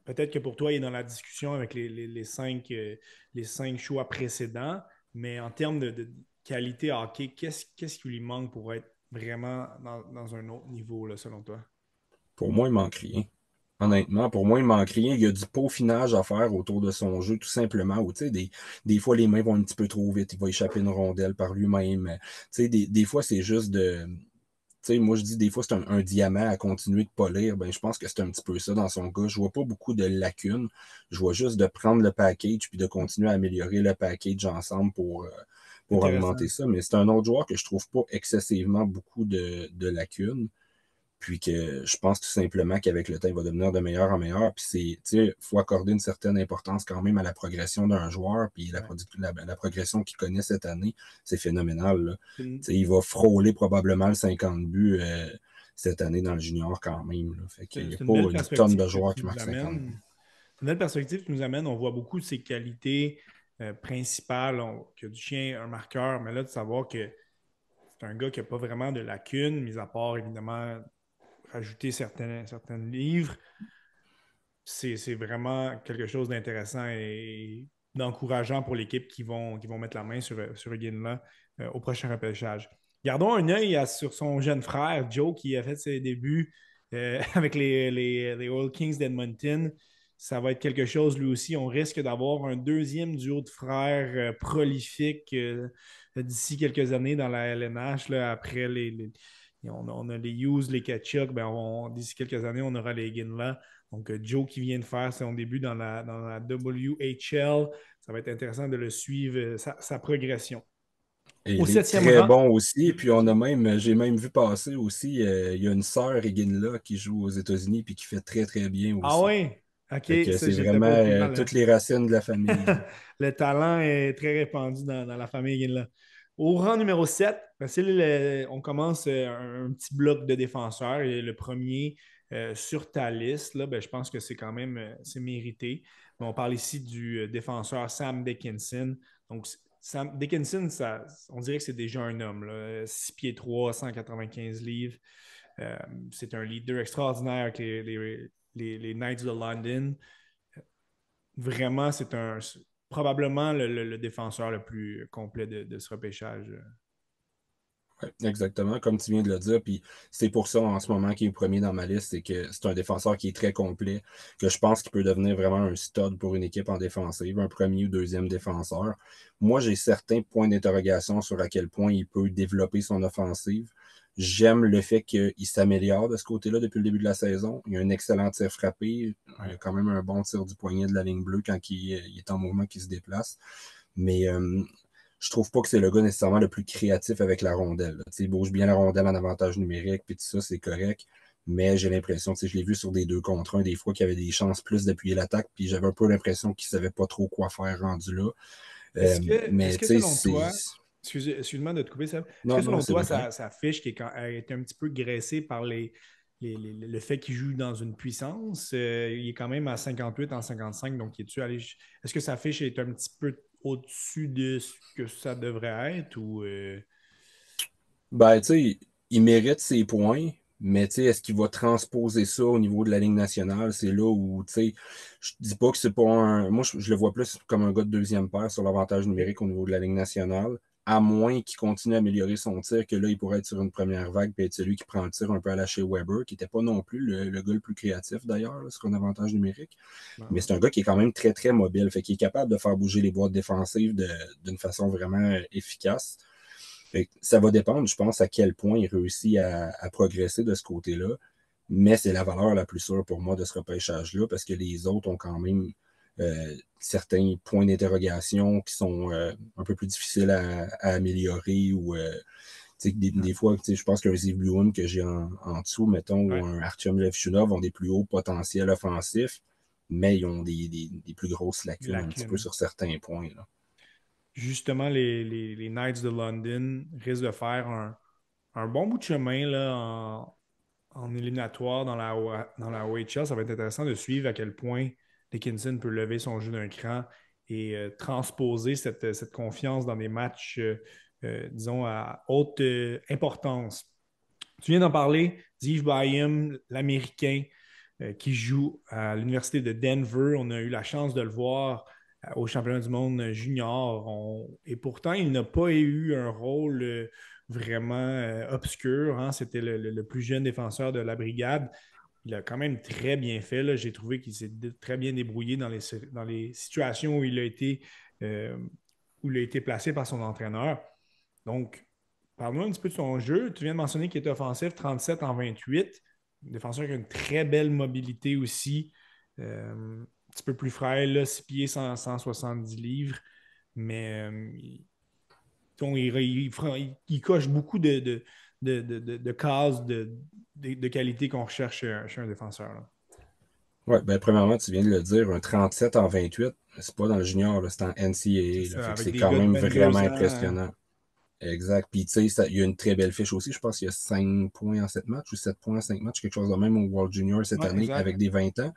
peut-être que pour toi, il est dans la discussion avec les cinq choix précédents, mais en termes de qualité hockey, qu'est-ce qui lui manque pour être vraiment dans un autre niveau, là, selon toi? Pour moi, il manque rien. Honnêtement, pour moi, il manque rien. Il y a du peaufinage à faire autour de son jeu, tout simplement. Où, tu sais, des fois, les mains vont un petit peu trop vite. Il va échapper une rondelle par lui-même. Tu sais, des fois, c'est juste de... Tu sais, moi, je dis des fois, c'est un diamant à continuer de polir. Ben, je pense que c'est un petit peu ça dans son cas. Je vois pas beaucoup de lacunes. Je vois juste de prendre le package puis de continuer à améliorer le package ensemble pour augmenter Intéressant. ça. Mais c'est un autre joueur que je trouve pas excessivement beaucoup de lacunes. Puis que je pense tout simplement qu'avec le temps, il va devenir de meilleur en meilleur. Puis c'est, tu sais, faut accorder une certaine importance quand même à la progression d'un joueur. Puis Ouais. la progression qu'il connaît cette année, c'est phénoménal. Là. C'est une, Tu sais, il va frôler probablement le 50 buts cette année dans le junior quand même. Là. Fait c'est qu'il une- n'y a c'est une pas belle une tonne perspective de que joueurs tu qui nous marquent 50 buts. amènes. C'est une belle perspective que tu nous amènes. On voit beaucoup de ses qualités principales. Que du chien, un marqueur, mais là, de savoir que c'est un gars qui n'a pas vraiment de lacunes, mis à part évidemment rajouter certains livres, c'est vraiment quelque chose d'intéressant et d'encourageant pour l'équipe qui vont mettre la main sur Iguinla au prochain repêchage. Gardons un œil sur son jeune frère, Joe, qui a fait ses débuts avec les Oil Kings d'Edmonton. Ça va être quelque chose, lui aussi. On risque d'avoir un deuxième duo de frères prolifiques d'ici quelques années dans la LNH. Là, après on a les Hughes, les Ketchuk. D'ici quelques années, on aura les Ginla. Donc, Joe qui vient de faire son début dans la WHL. Ça va être intéressant de le suivre, sa progression. Et Au il est septième très rang, bon aussi. Puis on a oui. même, j'ai même vu passer aussi, il y a une sœur, Eginla, qui joue aux États-Unis puis qui fait très, très bien Ah aussi. oui? OK, Fait que ça, c'est j'étais vraiment pas au courant, là. toutes les racines de la famille, là. Le talent est très répandu dans la famille Guinla. Au rang numéro 7, on commence un petit bloc de défenseurs. Et le premier sur ta liste, là, je pense que c'est quand même c'est mérité. Mais on parle ici du défenseur Sam Dickinson. Donc, Sam Dickinson, on dirait que c'est déjà un homme, là. 6 pieds 3, 195 livres. Euh, c'est un leader extraordinaire avec les Knights de London. Vraiment, probablement le défenseur le plus complet de ce repêchage. Ouais, exactement, comme tu viens de le dire. Puis c'est pour ça en ce moment qu'il est premier dans ma liste, c'est que c'est un défenseur qui est très complet, que je pense qu'il peut devenir vraiment un stud pour une équipe en défensive, un premier ou deuxième défenseur. Moi, j'ai certains points d'interrogation sur à quel point il peut développer son offensive. J'aime le fait qu'il s'améliore de ce côté-là depuis le début de la saison. Il a un excellent tir frappé. Il a Ouais. quand même un bon tir du poignet de la ligne bleue quand il est en mouvement, qu'il se déplace. Mais je trouve pas que c'est le gars nécessairement le plus créatif avec la rondelle. Là. Il bouge bien la rondelle en avantage numérique, puis tout ça, c'est correct. Mais j'ai l'impression, je l'ai vu sur des 2 contre 1, des fois qu'il y avait des chances plus d'appuyer l'attaque, puis j'avais un peu l'impression qu'il savait pas trop quoi faire rendu là. Est-ce Mais que tu sais, selon c'est. toi, excuse-moi de te couper, Seb, est-ce que Non, non, selon c'est toi, bien correct. sa fiche a été un petit peu graissée par le fait qu'il joue dans une puissance? Il est quand même à 58 en 55, donc est-ce que sa fiche est un petit peu au-dessus de ce que ça devrait être ou Ben, tu sais, il mérite ses points, mais tu sais, est-ce qu'il va transposer ça au niveau de la Ligue nationale? C'est là où, tu sais, je dis pas que c'est pas un. Moi, je le vois plus comme un gars de deuxième paire sur l'avantage numérique au niveau de la Ligue nationale, à moins qu'il continue à améliorer son tir, que là, il pourrait être sur une première vague, puis être celui qui prend le tir un peu à la chez Weber, qui n'était pas non plus le gars le plus créatif d'ailleurs, là, sur un avantage numérique. Mais c'est un gars qui est quand même très, très mobile, fait qu'il est capable de faire bouger les boîtes défensives d'une façon vraiment efficace. Ça va dépendre, je pense, à quel point il réussit à progresser de ce côté-là. Mais c'est la valeur la plus sûre pour moi de ce repêchage-là, parce que les autres ont quand même certains points d'interrogation qui sont un peu plus difficiles à améliorer ou des fois, je pense qu'un Ziv Bluin que j'ai en dessous, mettons, ou ouais, un Artyom Levchunov ont des plus hauts potentiels offensifs, mais ils ont des plus grosses des lacunes un petit peu lacunes? sur certains points, là. Justement, les Knights de London risquent de faire un bon bout de chemin là, en éliminatoire dans la OHL. Ça va être intéressant de suivre à quel point Dickinson peut lever son jeu d'un cran et transposer cette confiance dans des matchs, disons, à haute importance. Tu viens d'en parler, Steve Byam, l'Américain qui joue à l'Université de Denver. On a eu la chance de le voir au championnat du monde junior. Et pourtant, il n'a pas eu un rôle vraiment obscur, hein. C'était le plus jeune défenseur de la brigade. Il a quand même très bien fait, là. J'ai trouvé qu'il s'est très bien débrouillé dans les situations euh, où il a été placé par son entraîneur. Donc, parle-nous un petit peu de son jeu. Tu viens de mentionner qu'il est offensif, 37 en 28. Un défenseur qui a une très belle mobilité aussi. Un petit peu plus frêle, là, 6 pieds, 170 livres. Mais il coche beaucoup de cases de qualité qu'on recherche chez un défenseur, là. Ouais, ben, premièrement, tu viens de le dire, un 37 en 28, c'est pas dans le junior, là, c'est en C'est NCAA, là, ça, fait que avec c'est des quand gars de même vraiment 22 ans, hein. impressionnant. Exact. Puis, tu sais, il y a une très belle fiche aussi. Je pense qu'il y a 5 points en 7 matchs ou 7 points en 5 matchs, quelque chose de même au World Junior cette Ouais, année exact. avec des 20 ans.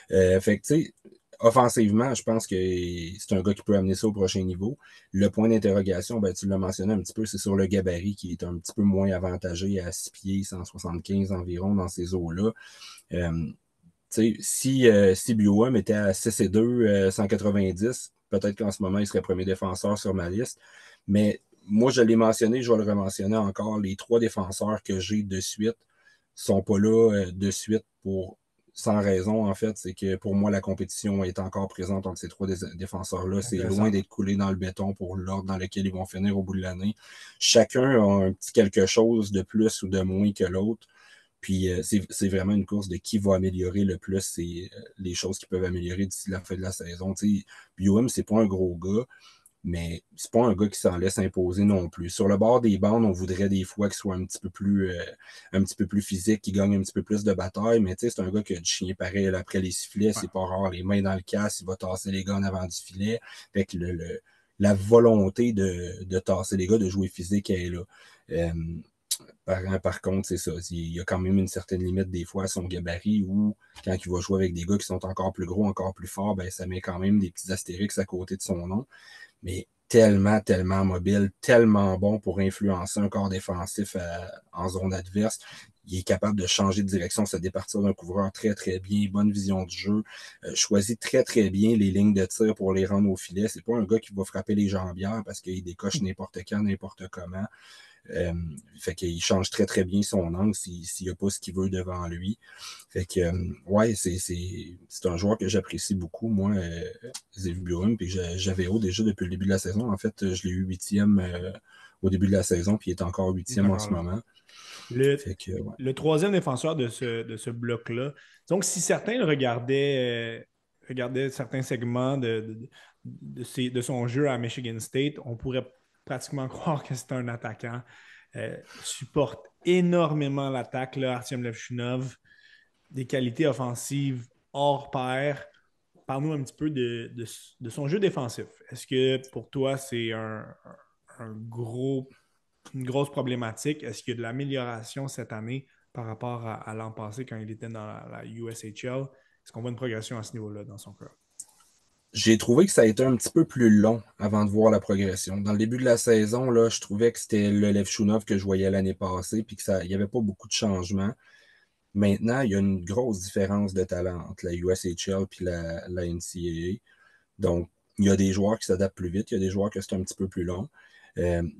Fait que, tu sais, offensivement, je pense que c'est un gars qui peut amener ça au prochain niveau. Le point d'interrogation, ben, tu l'as mentionné un petit peu, c'est sur le gabarit qui est un petit peu moins avantagé à 6 pieds, 175 environ dans ces eaux-là. Euh, si BioM était à 6 et 2, 190, peut-être qu'en ce moment, il serait premier défenseur sur ma liste. Mais moi, je l'ai mentionné, je vais le rementionner encore. Les trois défenseurs que j'ai de suite sont pas là de suite pour sans raison, en fait. C'est que pour moi, la compétition est encore présente entre ces trois défenseurs-là. C'est loin Intéressant. d'être coulé dans le béton pour l'ordre dans lequel ils vont finir au bout de l'année. Chacun a un petit quelque chose de plus ou de moins que l'autre. Puis c'est vraiment une course de qui va améliorer le plus les choses qui peuvent améliorer d'ici la fin de la saison. Buem, c'est pas un gros gars, mais c'est pas un gars qui s'en laisse imposer non plus. Sur le bord des bandes, on voudrait des fois qu'il soit un petit peu plus physique, qu'il gagne un petit peu plus de bataille, mais c'est un gars qui a du chien pareil là, après les sifflets, Ouais. c'est pas rare, les mains dans le casse, il va tasser les gars en avant du filet. Fait que la volonté de tasser les gars, de jouer physique, elle est là. Euh, par contre, c'est ça. Il y a quand même une certaine limite des fois à son gabarit où, quand il va jouer avec des gars qui sont encore plus gros, encore plus forts, ben, ça met quand même des petits astérix à côté de son nom. Mais tellement, tellement mobile, tellement bon pour influencer un corps défensif en zone adverse. Il est capable de changer de direction, se départir d'un couvreur très, très bien, bonne vision du jeu, choisit très, très bien les lignes de tir pour les rendre au filet. C'est pas un gars qui va frapper les jambières parce qu'il décoche n'importe quand, n'importe comment. Euh, Fait qu'il change très très bien son angle s'il n'y a pas ce qu'il veut devant lui. Fait que ouais, c'est un joueur que j'apprécie beaucoup, moi, Xavier Burum, puis j'avais haut déjà depuis le début de la saison. En fait, je l'ai eu huitième au début de la saison, puis il est encore Il est huitième en encore ce là. moment. Le, Fait que ouais. le troisième défenseur de ce bloc-là, donc si certains le regardaient certains segments de son jeu à Michigan State, on pourrait pratiquement croire que c'est un attaquant. Supporte énormément l'attaque, là, Artyom Levchunov, des qualités offensives hors pair. Parle-nous un petit peu de son jeu défensif. Est-ce que pour toi, c'est un gros une grosse problématique? Est-ce qu'il y a de l'amélioration cette année par rapport à l'an passé quand il était dans la USHL? Est-ce qu'on voit une progression à ce niveau-là dans son cas? J'ai trouvé que ça a été un petit peu plus long avant de voir la progression. Dans le début de la saison, là, je trouvais que c'était le Levchunov que je voyais l'année passée, puis il n'y avait pas beaucoup de changements. Maintenant, il y a une grosse différence de talent entre la USHL et la NCAA. Donc, il y a des joueurs qui s'adaptent plus vite, il y a des joueurs que c'est un petit peu plus long.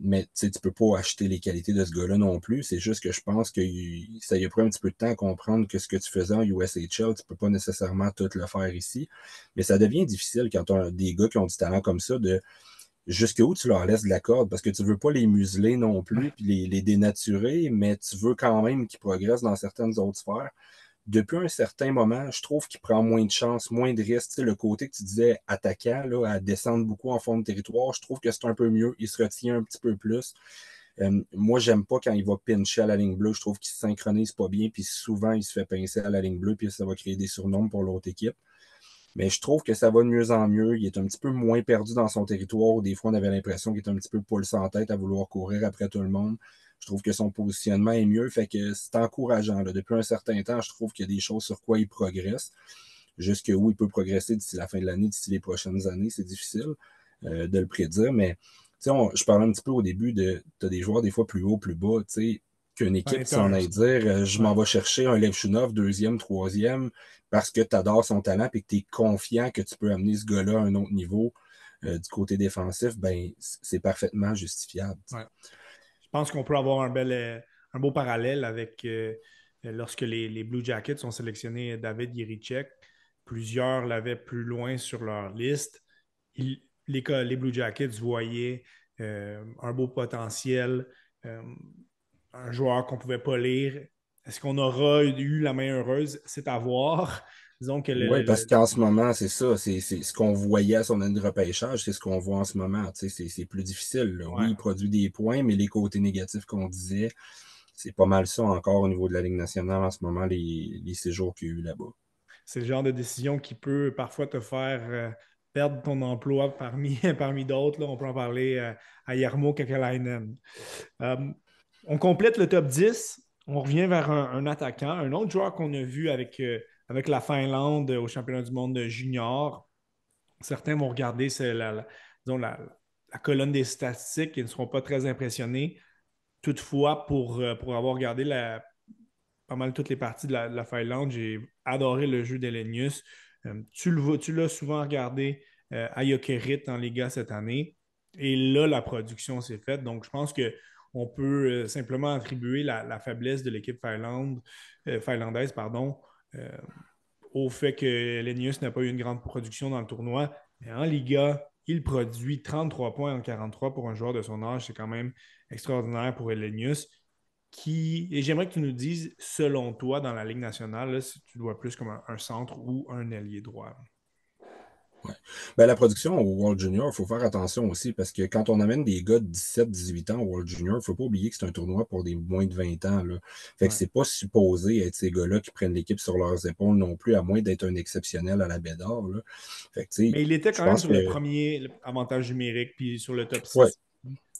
Mais tu ne peux pas acheter les qualités de ce gars-là non plus. C'est juste que je pense que ça y a pris un petit peu de temps à comprendre que ce que tu faisais en USHL, tu ne peux pas nécessairement tout le faire ici. Mais ça devient difficile quand tu as des gars qui ont du talent comme ça de jusqu'où tu leur laisses de la corde parce que tu ne veux pas les museler non plus Ouais. puis les dénaturer, mais tu veux quand même qu'ils progressent dans certaines autres sphères. Depuis un certain moment, je trouve qu'il prend moins de chances, moins de risques. Tu sais, le côté que tu disais attaquant, là, à descendre beaucoup en fond de territoire, je trouve que c'est un peu mieux. Il se retient un petit peu plus. Moi, j'aime pas quand il va pincher à la ligne bleue. Je trouve qu'il se synchronise pas bien, puis souvent, il se fait pincer à la ligne bleue, puis ça va créer des surnoms pour l'autre équipe. Mais je trouve que ça va de mieux en mieux. Il est un petit peu moins perdu dans son territoire. Des fois, on avait l'impression qu'il est un petit peu poule sans tête à vouloir courir après tout le monde. Je trouve que son positionnement est mieux. Fait que c'est encourageant. Là. Depuis un certain temps, je trouve qu'il y a des choses sur quoi il progresse. Jusque où il peut progresser d'ici la fin de l'année, d'ici les prochaines années, c'est difficile de le prédire. Mais je parlais un petit peu au début de t'as des joueurs des fois plus haut, plus bas. Qu'une Un équipe qui s'en étage, aille ça. dire je Ouais. m'en vais chercher un Levchunov, deuxième, troisième, parce que tu adores son talent et que tu es confiant que tu peux amener ce gars-là à un autre niveau du côté défensif, ben c'est parfaitement justifiable. Ouais. Je pense qu'on peut avoir un beau parallèle avec lorsque les Blue Jackets ont sélectionné David Jiricek. Plusieurs l'avaient plus loin sur leur liste. Les Blue Jackets voyaient un beau potentiel, euh, un joueur qu'on ne pouvait pas lire. Est-ce qu'on aura eu la main heureuse? C'est à voir. Disons que Oui, parce qu'en ce moment, c'est ça, c'est ce qu'on voyait à son année de repêchage, c'est ce qu'on voit en ce moment. C'est plus difficile. Là. Oui, ouais, il produit des points, mais les côtés négatifs qu'on disait, c'est pas mal ça encore au niveau de la Ligue nationale en ce moment, les séjours qu'il y a eu là-bas. c'est le genre de décision qui peut parfois te faire perdre ton emploi parmi, parmi d'autres. Là. On peut en parler à Jarmo Kekalainen. Euh, on complète le top 10. On revient vers un attaquant, un autre joueur qu'on a vu avec la Finlande au championnat du monde junior. Certains vont regarder disons, la colonne des statistiques et ne seront pas très impressionnés. Toutefois, pour avoir regardé pas mal toutes les parties de la Finlande. J'ai adoré le jeu d'Elenius. Tu l'as souvent regardé à Jokerit en Liga cette année. Et là, la production s'est faite. Donc, je pense qu'on peut simplement attribuer la faiblesse de l'équipe finlandaise, pardon, euh, au fait que Lenius n'a pas eu une grande production dans le tournoi. Mais en Liga, il produit 33 points en 43 pour un joueur de son âge. C'est quand même extraordinaire pour Lenius. Et j'aimerais que tu nous dises, selon toi, dans la Ligue nationale, là, si tu dois plus comme un centre ou un ailier droit. Ouais. Ben, la production au World Junior, il faut faire attention aussi parce que quand on amène des gars de 17-18 ans au World Junior, il ne faut pas oublier que c'est un tournoi pour des moins de 20 ans. Là. Fait que Ouais. c'est pas supposé être ces gars-là qui prennent l'équipe sur leurs épaules non plus, à moins d'être un exceptionnel à la Bédard. Là. Fait que, tu sais, Mais il était je quand même pense sur que le premier avantage numérique, puis sur le top ouais, 6.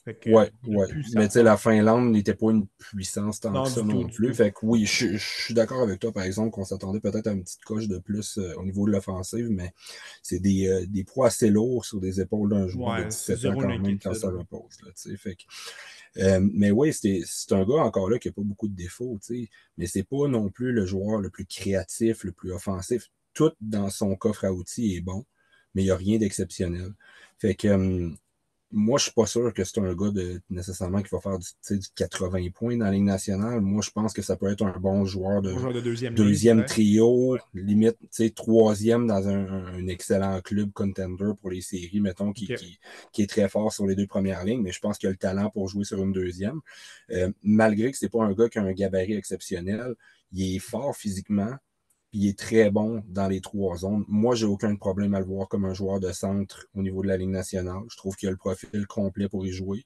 Fait que ouais, il a ouais. pu Mais tu sais, la s'attendre. Finlande n'était pas une puissance tant que Non, ça du tout, non du plus. tout. Fait que oui, je suis d'accord avec toi, par exemple, qu'on s'attendait peut-être à une petite coche de plus au niveau de l'offensive, mais c'est des poids assez lourds sur des épaules d'un joueur de Ouais, c'est 17 ans zéro quand même quand inquiétude. ça repose. Là, tu sais. Fait que, mais oui, c'est un gars encore là qui n'a pas beaucoup de défauts, tu sais, mais c'est pas non plus le joueur le plus créatif, le plus offensif. Tout dans son coffre à outils est bon, mais il n'y a rien d'exceptionnel. Fait que moi, je suis pas sûr que c'est un gars nécessairement qui va faire du 80 points dans la Ligue nationale. Moi, je pense que ça peut être un bon joueur Bon de joueur de deuxième ligne, deuxième peut-être. trio, limite, troisième dans un excellent club contender pour les séries, mettons, OK. qui est très fort sur les deux premières lignes, mais je pense qu'il a le talent pour jouer sur une deuxième. Malgré que c'est pas un gars qui a un gabarit exceptionnel, il est fort physiquement, puis il est très bon dans les trois zones. Moi, j'ai aucun problème à le voir comme un joueur de centre au niveau de la Ligue nationale. Je trouve qu'il a le profil complet pour y jouer.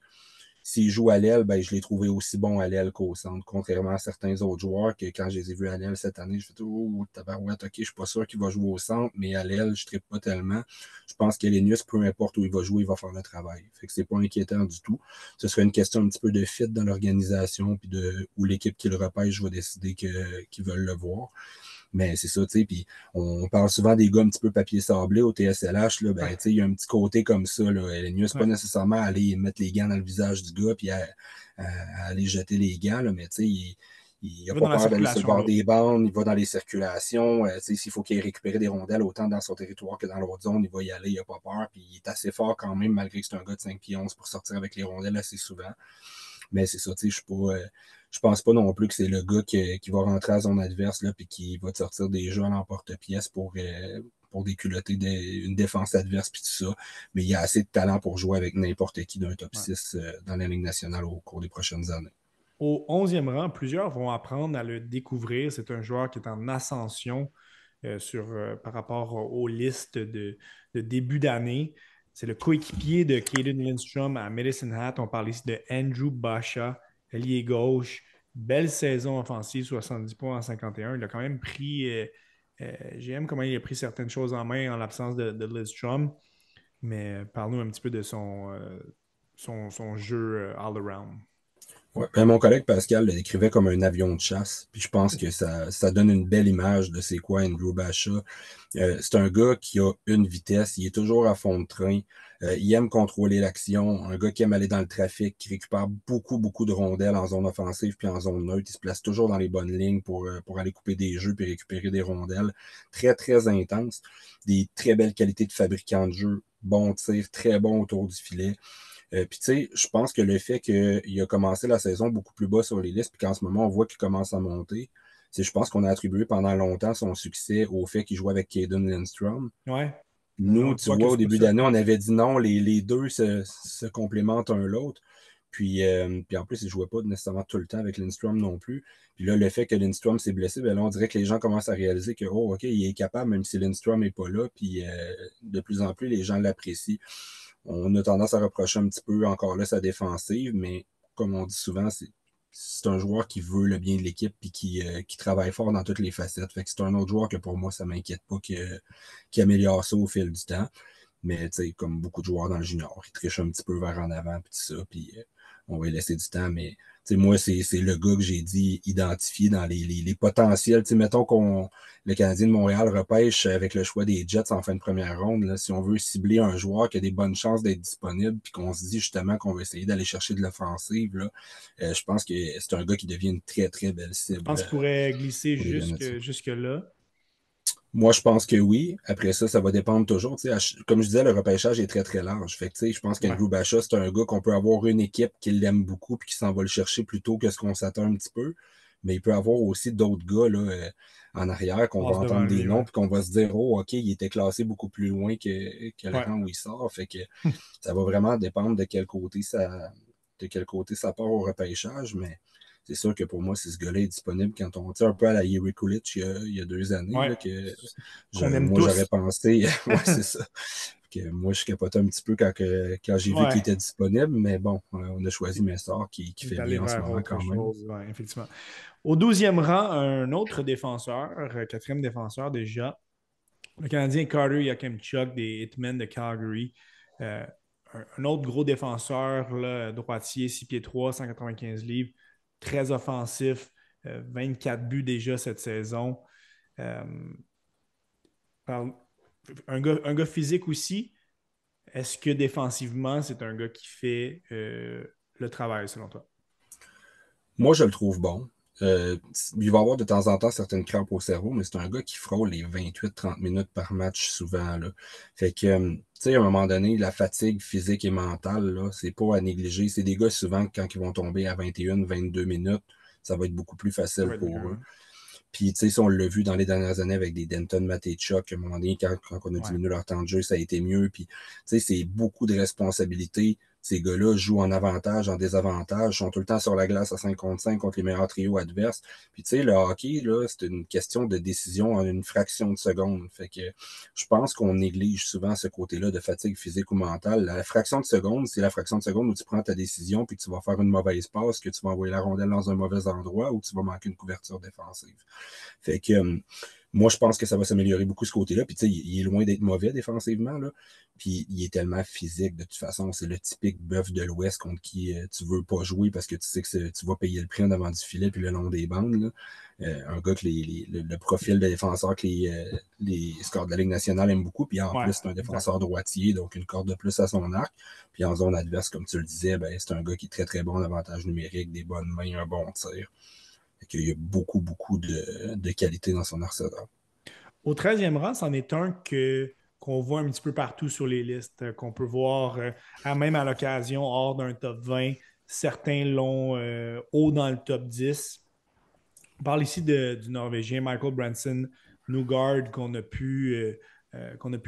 S'il joue à l'aile, ben, je l'ai trouvé aussi bon à l'aile qu'au centre, contrairement à certains autres joueurs que quand je les ai vus à l'aile cette année, je fais oh, tabarouette, ok, je suis pas sûr qu'il va jouer au centre, mais à l'aile, je ne trippe pas tellement. Je pense qu'Elenius, peu importe où il va jouer, il va faire le travail. Fait que c'est pas inquiétant du tout. Ce serait une question un petit peu de fit dans l'organisation, puis de où l'équipe qui le repêche va décider qu'ils veulent le voir. Mais c'est ça, tu sais, puis on parle souvent des gars un petit peu papier sablé au TSLH, là, ben, Ouais, tu sais, il y a un petit côté comme ça, là. LNU, c'est pas ouais. nécessairement aller mettre les gants dans le visage du gars puis à aller jeter les gants, là, mais tu sais, il Il a va pas dans la peur d'aller sur le circulation bord lourde. des bandes, il va dans les circulations, tu sais, s'il faut qu'il ait récupéré des rondelles autant dans son territoire que dans l'autre zone, il va y aller, il a pas peur, puis il est assez fort quand même, malgré que c'est un gars de 5 pieds 11 pour sortir avec les rondelles assez souvent. Mais c'est ça, tu sais, je pense pas non plus que c'est le gars qui va rentrer à zone adverse là, puis qui va te sortir des jeux à l'emporte-pièce pour déculotter une défense adverse puis tout ça. Mais il y a assez de talent pour jouer avec n'importe qui d'un top Ouais. 6 dans la Ligue nationale au cours des prochaines années. Au 11e rang, plusieurs vont apprendre à le découvrir. C'est un joueur qui est en ascension par rapport aux listes de début d'année. C'est le coéquipier de Caden Lindstrom à Medicine Hat. On parle ici de Andrew Basha, ailier gauche. Belle saison offensive, 70 points en 51. Il a quand même pris. J'aime comment il a pris certaines choses en main en l'absence de Lindstrom. Mais parle-nous un petit peu de son jeu all-around. Ouais. Ben, mon collègue Pascal le décrivait comme un avion de chasse. Puis je pense que ça donne une belle image de c'est quoi Andrew Basha. C'est un gars qui a une vitesse, il est toujours à fond de train, il aime contrôler l'action, un gars qui aime aller dans le trafic, qui récupère beaucoup, beaucoup de rondelles en zone offensive puis en zone neutre. Il se place toujours dans les bonnes lignes pour aller couper des jeux puis récupérer des rondelles. Très, très intense. Des très belles qualités de fabricant de jeu. Bon tir, très bon autour du filet. Puis tu sais, je pense que le fait qu'il a commencé la saison beaucoup plus bas sur les listes, puis qu'en ce moment, on voit qu'il commence à monter, je pense qu'on a attribué pendant longtemps son succès au fait qu'il jouait avec Caden Lindstrom. Ouais. Mais là, Nous, on tu voit que vois, au c'est pas début ça. d'année, on avait dit non, les deux se complémentent un l'autre. Puis en plus, il ne jouait pas nécessairement tout le temps avec Lindstrom non plus. Puis là, le fait que Lindstrom s'est blessé, ben là, on dirait que les gens commencent à réaliser que, oh, OK, il est capable, même si Lindstrom n'est pas là. Puis de plus en plus, les gens l'apprécient. On a tendance à reprocher un petit peu encore là sa défensive, mais comme on dit souvent, c'est un joueur qui veut le bien de l'équipe et qui travaille fort dans toutes les facettes. Fait que c'est un autre joueur que pour moi, ça ne m'inquiète pas qu'il améliore ça au fil du temps. Mais comme beaucoup de joueurs dans le junior, il triche un petit peu vers en avant, puis tout ça, puis on va lui laisser du temps. Mais moi, c'est le gars que j'ai dit identifié dans les potentiels. Mettons qu'on le Canadien de Montréal repêche avec le choix des Jets en fin de première ronde. Là, si on veut cibler un joueur qui a des bonnes chances d'être disponible, puis qu'on se dit justement qu'on va essayer d'aller chercher de l'offensive, là, je pense que c'est un gars qui devient une très, très belle Je cible pense qu'il pourrait glisser pour les Canadiens. jusque-là. Moi, je pense que oui. Après ça, ça va dépendre toujours. Comme je disais, le repêchage est très, très large. Fait que, je pense Ouais. qu'Andrew Bacha, c'est un gars qu'on peut avoir une équipe qui l'aime beaucoup puis qui s'en va le chercher plus tôt que ce qu'on s'attend un petit peu. Mais il peut avoir aussi d'autres gars là, en arrière qu'on va Passe devant entendre des lui, noms ouais. puis qu'on va se dire, oh, OK, il était classé beaucoup plus loin que le Ouais. rang où il sort. Fait que ça va vraiment dépendre de quel côté ça part au repêchage. Mais c'est sûr que pour moi, si ce gars-là est disponible quand on tire un peu à la Yuri Kulich il y a 2 années, Ouais. là, que Qu'on aime moi, j'aurais tous. pensé, ouais, c'est ça. Que moi, je capotais un petit peu quand j'ai vu qu'il Ouais. était disponible, mais bon, on a choisi Messard qui Il est fait allé bien en ce vers moment autre quand même. chose, ouais, effectivement. Au 12e rang, un autre défenseur, quatrième défenseur déjà, le Canadien Carter Yakemchuk des Hitmen de Calgary. Euh, un autre gros défenseur, là, droitier, 6 pieds 3, 195 livres, très offensif, 24 buts déjà cette saison. Euh, un gars physique aussi. Est-ce que défensivement, c'est un gars qui fait le travail selon toi? Moi, je le trouve bon. Euh, il va avoir de temps en temps certaines crampes au cerveau, mais c'est un gars qui frôle les 28-30 minutes par match souvent, là. Fait que, tu sais, à un moment donné, la fatigue physique et mentale, là, c'est pas à négliger. C'est des gars souvent, quand ils vont tomber à 21-22 minutes, ça va être beaucoup plus Ça facile va être mieux, pour eux. hein? Puis, tu sais, si on l'a vu dans les dernières années avec des Denton Mateychuk, à un moment donné, quand on a Ouais. diminué leur temps de jeu, ça a été mieux. Puis, tu sais, c'est beaucoup de responsabilités. Ces gars-là jouent en avantage, en désavantage, sont tout le temps sur la glace à 5 contre 5 contre les meilleurs trios adverses. Puis, tu sais, le hockey, là, c'est une question de décision en une fraction de seconde. Fait que je pense qu'on néglige souvent ce côté-là de fatigue physique ou mentale. La fraction de seconde, c'est la fraction de seconde où tu prends ta décision puis que tu vas faire une mauvaise passe, que tu vas envoyer la rondelle dans un mauvais endroit ou tu vas manquer une couverture défensive. Fait que moi, je pense que ça va s'améliorer beaucoup ce côté-là. Puis, tu sais, il est loin d'être mauvais défensivement, là. Puis, il est tellement physique, de toute façon. C'est le typique bœuf de l'Ouest contre qui tu veux pas jouer parce que tu sais que tu vas payer le prix en avant du filet puis le long des bandes, là. Un gars que le profil de défenseur que les scores de la Ligue nationale aiment beaucoup. Puis, en Ouais, plus, c'est un exact. défenseur droitier, donc une corde de plus à son arc. Puis, en zone adverse, comme tu le disais, ben, c'est un gars qui est très, très bon en avantage numérique, des bonnes mains, un bon tir. Il y a beaucoup, beaucoup de qualité dans son arsenal. Au 13e rang, c'en est un qu'on voit un petit peu partout sur les listes, qu'on peut voir même à l'occasion hors d'un top 20. Certains l'ont haut dans le top 10. On parle ici du Norvégien Michael Branson Nugard qu'on a pu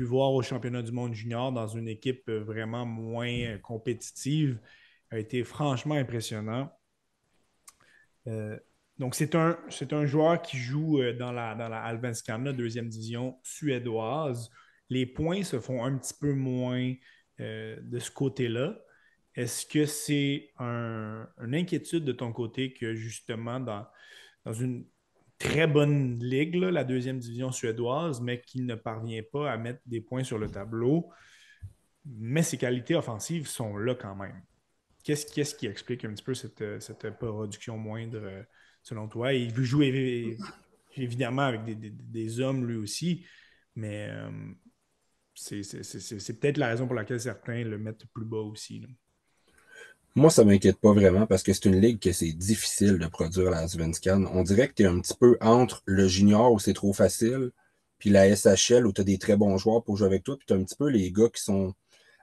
voir au championnat du monde junior dans une équipe vraiment moins compétitive. A été franchement impressionnant. Euh, donc, c'est un joueur qui joue dans la Allsvenskan, la deuxième division suédoise. Les points se font un petit peu moins de ce côté-là. Est-ce que c'est une inquiétude de ton côté que justement dans une très bonne ligue, là, la deuxième division suédoise, mais qui ne parvient pas à mettre des points sur le tableau, mais ses qualités offensives sont là quand même? Qu'est-ce qui explique un petit peu cette production moindre selon toi? Il veut jouer évidemment avec des hommes lui aussi, mais c'est peut-être la raison pour laquelle certains le mettent plus bas aussi, là. Moi, ça m'inquiète pas vraiment parce que c'est une ligue que c'est difficile de produire la Svenskan. On dirait que tu es un petit peu entre le junior où c'est trop facile, puis la SHL où tu as des très bons joueurs pour jouer avec toi, puis tu as un petit peu les gars qui sont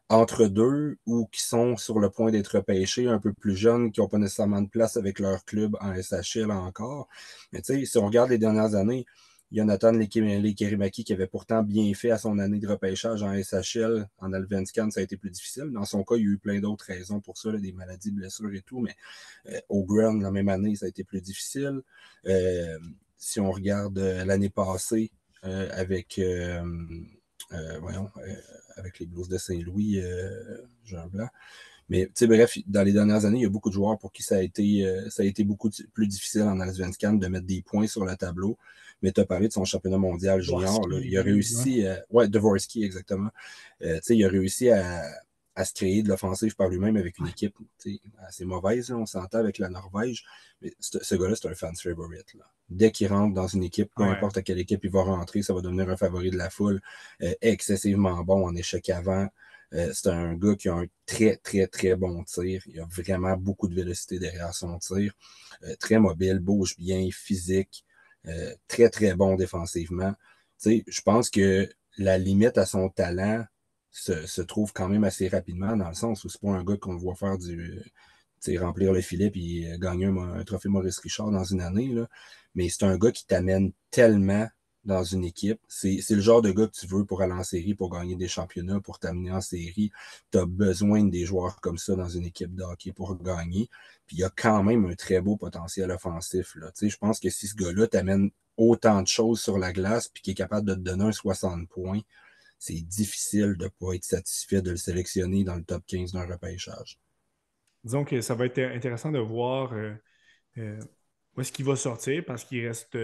entre deux ou qui sont sur le point d'être repêchés, un peu plus jeunes, qui n'ont pas nécessairement de place avec leur club en SHL encore. Mais tu sais, si on regarde les dernières années, il y a Nathan Lekerimaki qui avait pourtant bien fait à son année de repêchage en SHL. En Allsvenskan, ça a été plus difficile. Dans son cas, il y a eu plein d'autres raisons pour ça, là, des maladies, blessures et tout. Mais au Grand, la même année, ça a été plus difficile. Euh, si on regarde l'année passée avec voyons, avec les Blues de Saint-Louis, Jean Blanc. Mais bref, dans les dernières années, il y a beaucoup de joueurs pour qui ça a été beaucoup plus difficile en Allsvenskan de mettre des points sur le tableau. Mais tu as parlé de son championnat mondial junior. Là. Dvorsky, Il a ouais. réussi, ouais, Dvorsky, exactement. Il a réussi à se créer de l'offensive par lui-même avec une équipe assez mauvaise, là, on s'entend avec la Norvège. Mais ce gars-là, c'est un fan favorite. Là. Dès qu'il rentre dans une équipe, peu Ouais. importe à quelle équipe il va rentrer, ça va devenir un favori de la foule. Excessivement bon en échec avant. C'est un gars qui a un très, très, très bon tir. Il a vraiment beaucoup de vélocité derrière son tir. Très mobile, bouge bien, physique. Très, très bon défensivement. sais, je pense que la limite à son talent se trouve quand même assez rapidement, dans le sens où c'est pas un gars qu'on voit faire tu sais, remplir le filet puis gagner un trophée Maurice Richard dans une année, là. Mais c'est un gars qui t'amène tellement dans une équipe. C'est le genre de gars que tu veux pour aller en série, pour gagner des championnats, pour t'amener en série. Tu as besoin des joueurs comme ça dans une équipe de hockey pour gagner. Puis il y a quand même un très beau potentiel offensif, là. Tu sais, je pense que si ce gars-là t'amène autant de choses sur la glace puis qui est capable de te donner un 60 points, c'est difficile de ne pas être satisfait de le sélectionner dans le top 15 d'un repêchage. Disons que ça va être intéressant de voir euh, où est-ce qu'il va sortir parce qu'il reste,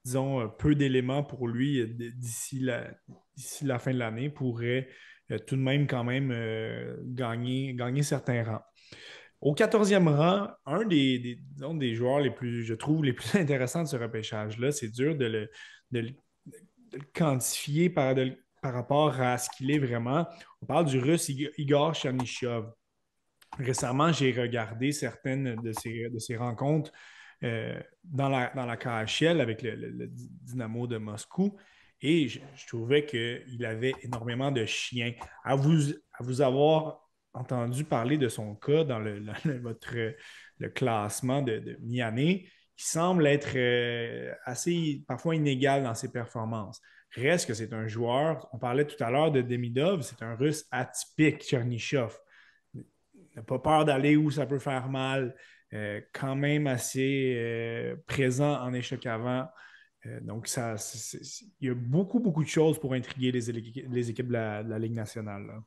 disons, peu d'éléments pour lui d'ici la fin de l'année pourrait tout de même quand même gagner certains rangs. Au 14e rang, un disons, des joueurs les plus, je trouve, les plus intéressants de ce repêchage-là, c'est dur de le- de le quantifier par rapport à ce qu'il est vraiment. On parle du Russe Igor Chernyshov. Récemment, j'ai regardé certaines de ces rencontres dans la KHL avec le Dynamo de Moscou et je trouvais qu'il avait énormément de chiens. À vous avoir entendu parler de son cas dans le classement de mi-année, il semble être assez parfois inégal dans ses performances. Reste que c'est un joueur, on parlait tout à l'heure de Demidov, c'est un russe atypique, Chernyshov n'a pas peur d'aller où ça peut faire mal, quand même assez présent en échec avant. Donc, il y a beaucoup, beaucoup de choses pour intriguer les équipes de la Ligue nationale, là.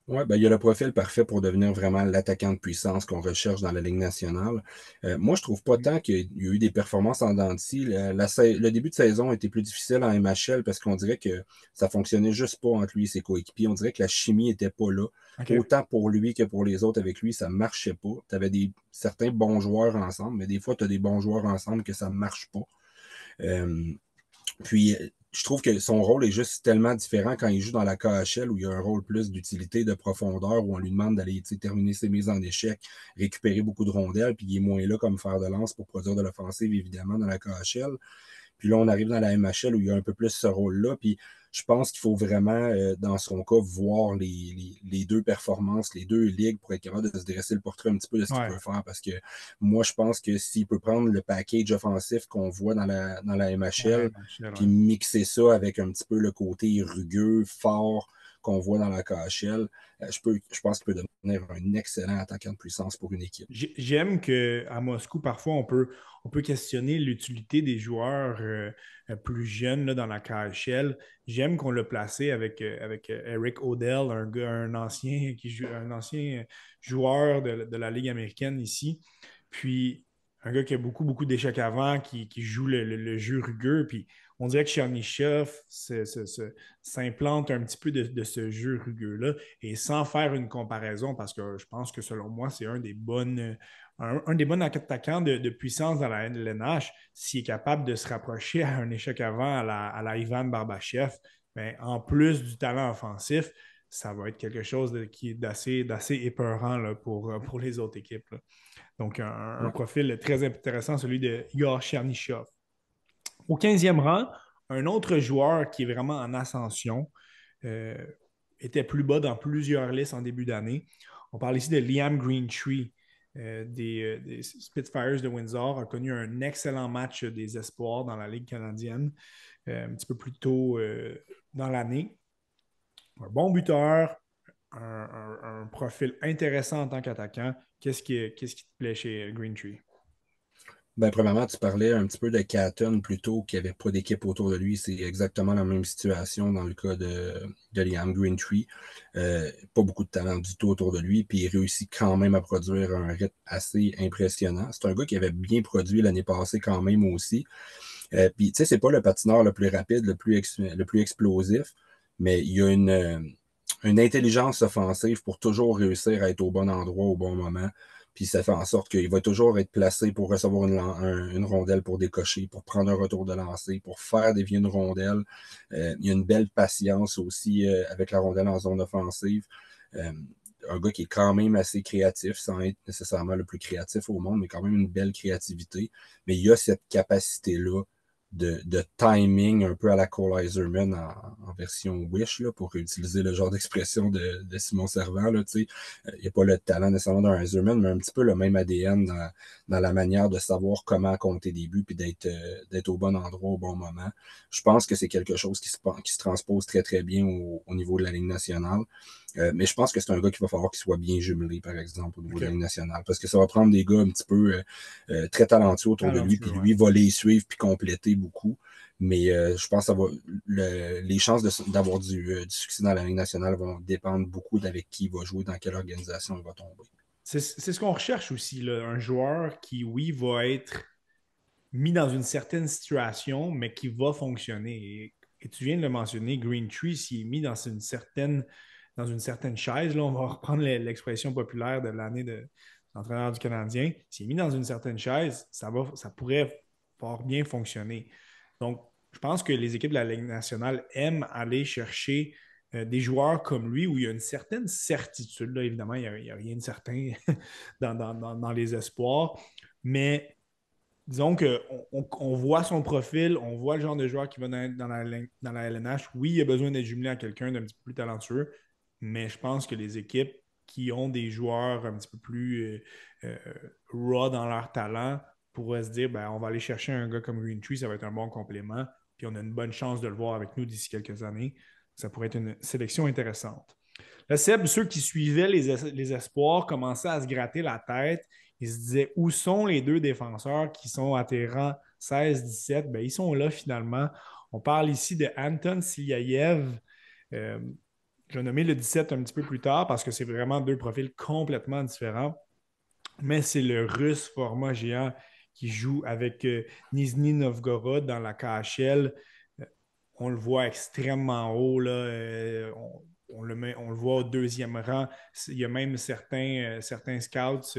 Ouais, ben, il y a le profil parfait pour devenir vraiment l'attaquant de puissance qu'on recherche dans la Ligue nationale. Moi, je trouve pas tant qu'il y a eu des performances en dents de scie. Le début de saison a été plus difficile en MHL parce qu'on dirait que ça fonctionnait juste pas entre lui et ses coéquipiers. On dirait que la chimie était pas là. OK. Autant pour lui que pour les autres avec lui, ça marchait pas. Tu avais certains bons joueurs ensemble, mais des fois, tu as des bons joueurs ensemble que ça marche pas. Euh, Puis, je trouve que son rôle est juste tellement différent quand il joue dans la KHL où il y a un rôle plus d'utilité, de profondeur, où on lui demande d'aller terminer ses mises en échec, récupérer beaucoup de rondelles, puis il est moins là comme fer de lance pour produire de l'offensive, évidemment, dans la KHL. Puis là, on arrive dans la MHL où il y a un peu plus ce rôle-là. Puis je pense qu'il faut vraiment, dans son cas, voir les deux performances, les deux ligues pour être capable de se dresser le portrait un petit peu de ce qu'il Ouais. peut faire. Parce que moi, je pense que s'il peut prendre le package offensif qu'on voit dans la Ouais, MHL, Michel, puis ouais. mixer ça avec un petit peu le côté rugueux, fort qu'on voit dans la KHL, je pense qu'il peut devenir un excellent attaquant de puissance pour une équipe. J'aime qu'à Moscou, parfois, on peut questionner l'utilité des joueurs plus jeunes là, dans la KHL. J'aime qu'on l'a placé avec Eric Odell, un ancien, un ancien joueur de la Ligue américaine ici. Puis, un gars qui a beaucoup, beaucoup d'échecs avant, qui joue le jeu rugueux. Puis, on dirait que Chernyshov s'implante un petit peu de ce jeu rugueux-là et sans faire une comparaison, parce que je pense que selon moi, c'est un des bons attaquants de puissance dans la LNH, s'il est capable de se rapprocher à un échec avant à la Ivan Barbachev, ben, en plus du talent offensif, ça va être quelque chose qui est d'assez épeurant là, pour les autres équipes, là. Donc, un Ouais. profil très intéressant, celui de Igor Chernyshov. Au 15e rang, un autre joueur qui est vraiment en ascension, euh, était plus bas dans plusieurs listes en début d'année. On parle ici de Liam Greentree des Spitfires de Windsor, a connu un excellent match des espoirs dans la Ligue canadienne un petit peu plus tôt dans l'année. Un bon buteur, un profil intéressant en tant qu'attaquant. Qu'est-ce qui te plaît chez Greentree? Ben, premièrement, tu parlais un petit peu de Catton plutôt, qui avait pas d'équipe autour de lui. C'est exactement la même situation dans le cas de Liam Greentree. Pas beaucoup de talent du tout autour de lui, puis il réussit quand même à produire un rythme assez impressionnant. C'est un gars qui avait bien produit l'année passée quand même aussi. Puis, tu sais, c'est pas le patineur le plus rapide, le plus explosif, mais il y a une intelligence offensive pour toujours réussir à être au bon endroit au bon moment. Puis ça fait en sorte qu'il va toujours être placé pour recevoir une rondelle pour décocher, pour prendre un retour de lancer, pour faire dévier une rondelle. Il y a une belle patience aussi avec la rondelle en zone offensive. Euh, un gars qui est quand même assez créatif, sans être nécessairement le plus créatif au monde, mais quand même une belle créativité. Mais il y a cette capacité-là de timing un peu à la Cole Iserman en version Wish, là, pour utiliser le genre d'expression de Simon Servant. Là, tu sais. Il n'y a pas le talent nécessairement d'un Iserman, mais un petit peu le même ADN dans la manière de savoir comment compter des buts puis d'être au bon endroit au bon moment. Je pense que c'est quelque chose qui se transpose très, très bien au niveau de la Ligue nationale. Mais je pense que c'est un gars qu'il va falloir qu'il soit bien jumelé, par exemple, au niveau de la OK. Ligue nationale. Parce que ça va prendre des gars un petit peu très talentueux autour de lui, puis Talentueux, ouais. lui va les suivre puis compléter beaucoup. Mais je pense que les chances d'avoir du succès dans la Ligue nationale vont dépendre beaucoup d'avec qui il va jouer, dans quelle organisation il va tomber. C'est ce qu'on recherche aussi, là, un joueur qui, oui, va être mis dans une certaine situation, mais qui va fonctionner. Et tu viens de le mentionner, Green Tree, s'il est mis dans une certaine chaise, là, on va reprendre l'expression populaire de l'année de l'entraîneur du Canadien, s'il est mis dans une certaine chaise, ça pourrait fort bien fonctionner. Donc, je pense que les équipes de la Ligue nationale aiment aller chercher des joueurs comme lui où il y a une certaine certitude. Là, évidemment, il n'y a, rien de certain dans les espoirs, mais disons qu'on voit son profil, on voit le genre de joueur qui va dans la LNH. Oui, il a besoin d'être jumelé à quelqu'un d'un petit peu plus talentueux, mais je pense que les équipes qui ont des joueurs un petit peu plus raw dans leur talent pourraient se dire ben, on va aller chercher un gars comme Green Tree, ça va être un bon complément, puis on a une bonne chance de le voir avec nous d'ici quelques années. Ça pourrait être une sélection intéressante. Là, Seb, ceux qui suivaient les espoirs commençaient à se gratter la tête. Ils se disaient où sont les deux défenseurs qui sont à tes rangs 16-17? Ben, ils sont là finalement. On parle ici de Anton Silyaev. Euh, je vais nommer le 17 un petit peu plus tard parce que c'est vraiment deux profils complètement différents. Mais c'est le russe format géant qui joue avec Nizhny Novgorod dans la KHL. Euh, on le voit extrêmement haut. Là, on le voit au deuxième rang. Il y a même certains scouts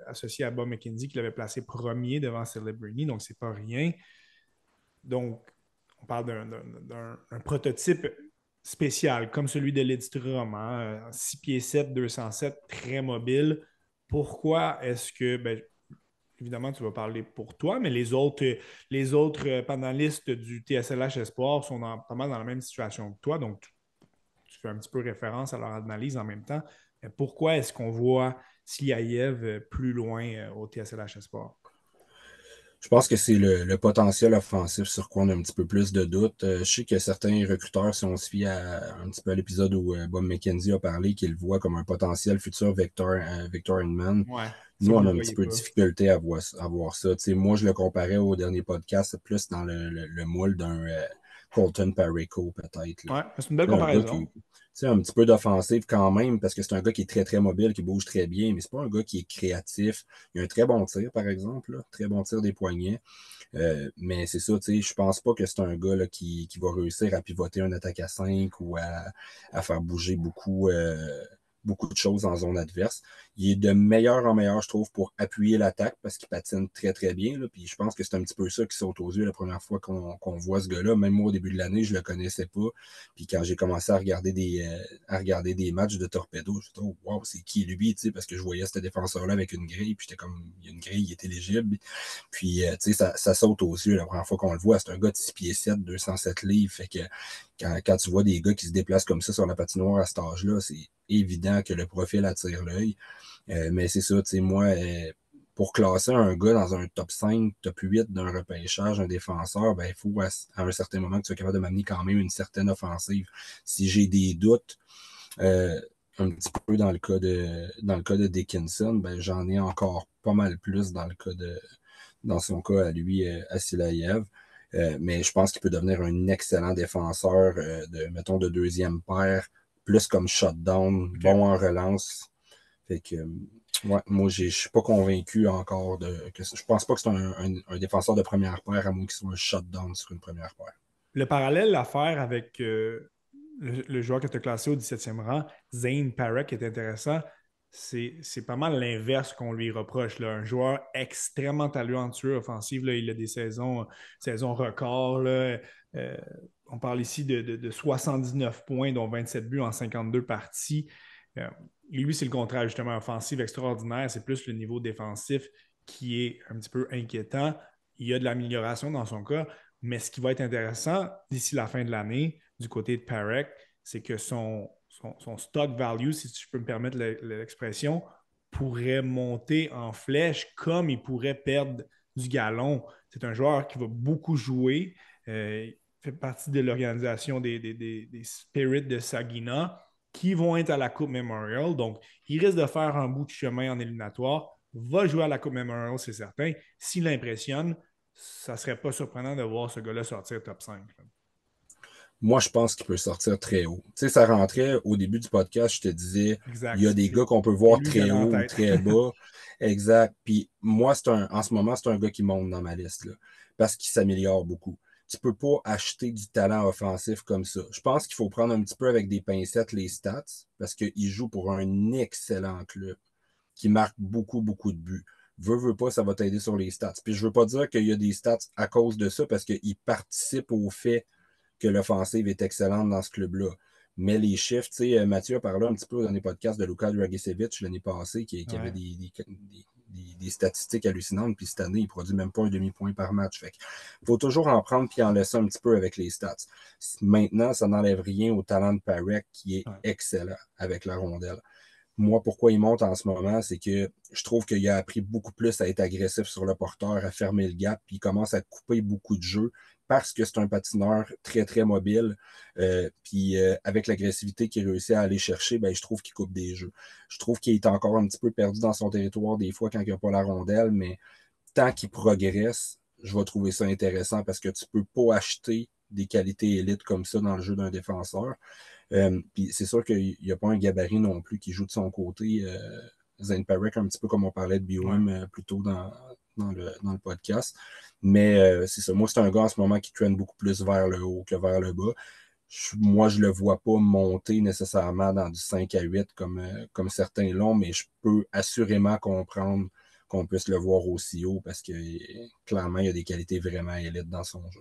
associés à Bob McKenzie qui l'avaient placé premier devant Celebrini, donc c'est pas rien. Donc, on parle d'un prototype spécial, comme celui de Lidstrom, hein, 6 pieds 7, 207, très mobile. Pourquoi est-ce que, ben, évidemment, tu vas parler pour toi, mais les autres panélistes du TSLH Espoir sont pas mal dans la même situation que toi, donc tu fais un petit peu référence à leur analyse en même temps. Mais pourquoi est-ce qu'on voit Sliaev plus loin au TSLH Espoir? Je pense que c'est le potentiel offensif sur quoi on a un petit peu plus de doutes. Je sais que certains recruteurs, si on se fie un petit peu à l'épisode où Bob McKenzie a parlé, qu'il le voit comme un potentiel futur Victor Inman. Ouais, ça, Nous, vous on ne a le un petit voyez peu de pas. difficulté à voir ça. Tu sais, moi, je le comparais au dernier podcast, plus dans le moule d'un Colton Parayko, peut-être. Là. Ouais, c'est une belle C'est un gars qui, comparaison. tu sais, un petit peu d'offensive quand même, parce que c'est un gars qui est très, très mobile, qui bouge très bien, mais c'est pas un gars qui est créatif. Il a un très bon tir, par exemple, là, très bon tir des poignets. Mais c'est ça, tu sais, je pense pas que c'est un gars là, qui va réussir à pivoter une attaque à 5 ou à faire bouger beaucoup de choses en zone adverse. Il est de meilleur en meilleur, je trouve, pour appuyer l'attaque parce qu'il patine très, très bien. Là. Puis je pense que c'est un petit peu ça qui saute aux yeux la première fois qu'on voit ce gars-là. Même moi, au début de l'année, je le connaissais pas. Puis quand j'ai commencé à regarder des matchs de Torpedo, je me suis dit, oh, wow, c'est qui lui, tu sais, parce que je voyais ce défenseur-là avec une grille, puis j'étais comme, il y a une grille, il est éligible. Puis, tu sais, ça saute aux yeux la première fois qu'on le voit. C'est un gars de 6 pieds 7, 207 livres. Fait que quand tu vois des gars qui se déplacent comme ça sur la patinoire à cet âge-là, c'est évident que le profil attire l'œil. Mais c'est ça, tu sais, moi, pour classer un gars dans un top 5, top 8 d'un repêchage, un défenseur, ben, il faut à un certain moment que tu sois capable de m'amener quand même une certaine offensive. Si j'ai des doutes, euh, un petit peu dans le cas de Dickinson, ben, j'en ai encore pas mal plus dans son cas à lui, à Silayev. Mais je pense qu'il peut devenir un excellent défenseur mettons, de deuxième paire, plus comme shutdown, OK. bon en relance. Fait que, ouais, moi, je suis pas convaincu encore je pense pas que c'est un défenseur de première paire, à moins qu'il soit un shutdown sur une première paire. Le parallèle à faire avec le joueur que tu as classé au 17e rang, Zane Parek, qui est intéressant, c'est pas mal l'inverse qu'on lui reproche. Là. Un joueur extrêmement talentueux offensif. Là, il a des saisons records. Là. Euh, on parle ici de 79 points, dont 27 buts en 52 parties. Euh, et lui, c'est le contraire, justement, offensif extraordinaire. C'est plus le niveau défensif qui est un petit peu inquiétant. Il y a de l'amélioration dans son cas, Mais ce qui va être intéressant d'ici la fin de l'année, du côté de Parekh, c'est que son stock value, si je peux me permettre l'expression, pourrait monter en flèche comme il pourrait perdre du galon. C'est un joueur qui va beaucoup jouer. Il fait partie de l'organisation des Spirits de Saginaw qui vont être à la Coupe Memorial. Donc, il risque de faire un bout de chemin en éliminatoire, va jouer à la Coupe Memorial, c'est certain. S'il impressionne, ça ne serait pas surprenant de voir ce gars-là sortir top 5. Là. Moi, je pense qu'il peut sortir très haut. Tu sais, ça rentrait au début du podcast, je te disais, il Exact. y a des gars qu'on peut C'est voir lui que très j'avais en haut ou tête. très bas. Exact. Puis moi, en ce moment, c'est un gars qui monte dans ma liste, là, parce qu'il s'améliore beaucoup. Tu peux pas acheter du talent offensif comme ça. Je pense qu'il faut prendre un petit peu avec des pincettes les stats, parce qu'il joue pour un excellent club qui marque beaucoup, beaucoup de buts. Veux pas, ça va t'aider sur les stats. Puis je veux pas dire qu'il y a des stats à cause de ça, parce qu'il participe au fait que l'offensive est excellente dans ce club-là. Mais les chiffres, tu sais, Mathieu a parlé un petit peu dans les podcasts de Luka Dragicevic l'année passée, qui avait Ouais. des statistiques hallucinantes, puis cette année, il produit même pas un demi-point par match. Fait il faut toujours en prendre puis en laisser un petit peu avec les stats. Maintenant, ça n'enlève rien au talent de Parekh qui est Ouais. excellent avec la rondelle. Moi, pourquoi il monte en ce moment, c'est que je trouve qu'il a appris beaucoup plus à être agressif sur le porteur, à fermer le gap, puis il commence à couper beaucoup de jeux parce que c'est un patineur très, très mobile. Puis avec l'agressivité qu'il réussit à aller chercher, ben, je trouve qu'il coupe des jeux. Je trouve qu'il est encore un petit peu perdu dans son territoire des fois quand il n'a pas la rondelle, mais tant qu'il progresse, je vais trouver ça intéressant parce que tu peux pas acheter des qualités élites comme ça dans le jeu d'un défenseur. Puis c'est sûr qu'il n'y a pas un gabarit non plus qui joue de son côté. Zane Parekh, un petit peu comme on parlait de Ouais. BOM plus tôt dans le podcast. Mais c'est ça. Moi, c'est un gars en ce moment qui traîne beaucoup plus vers le haut que vers le bas. Moi, je le vois pas monter nécessairement dans du 5 à 8 comme certains l'ont, mais je peux assurément comprendre qu'on puisse le voir aussi haut parce que clairement, il y a des qualités vraiment élites dans son jeu.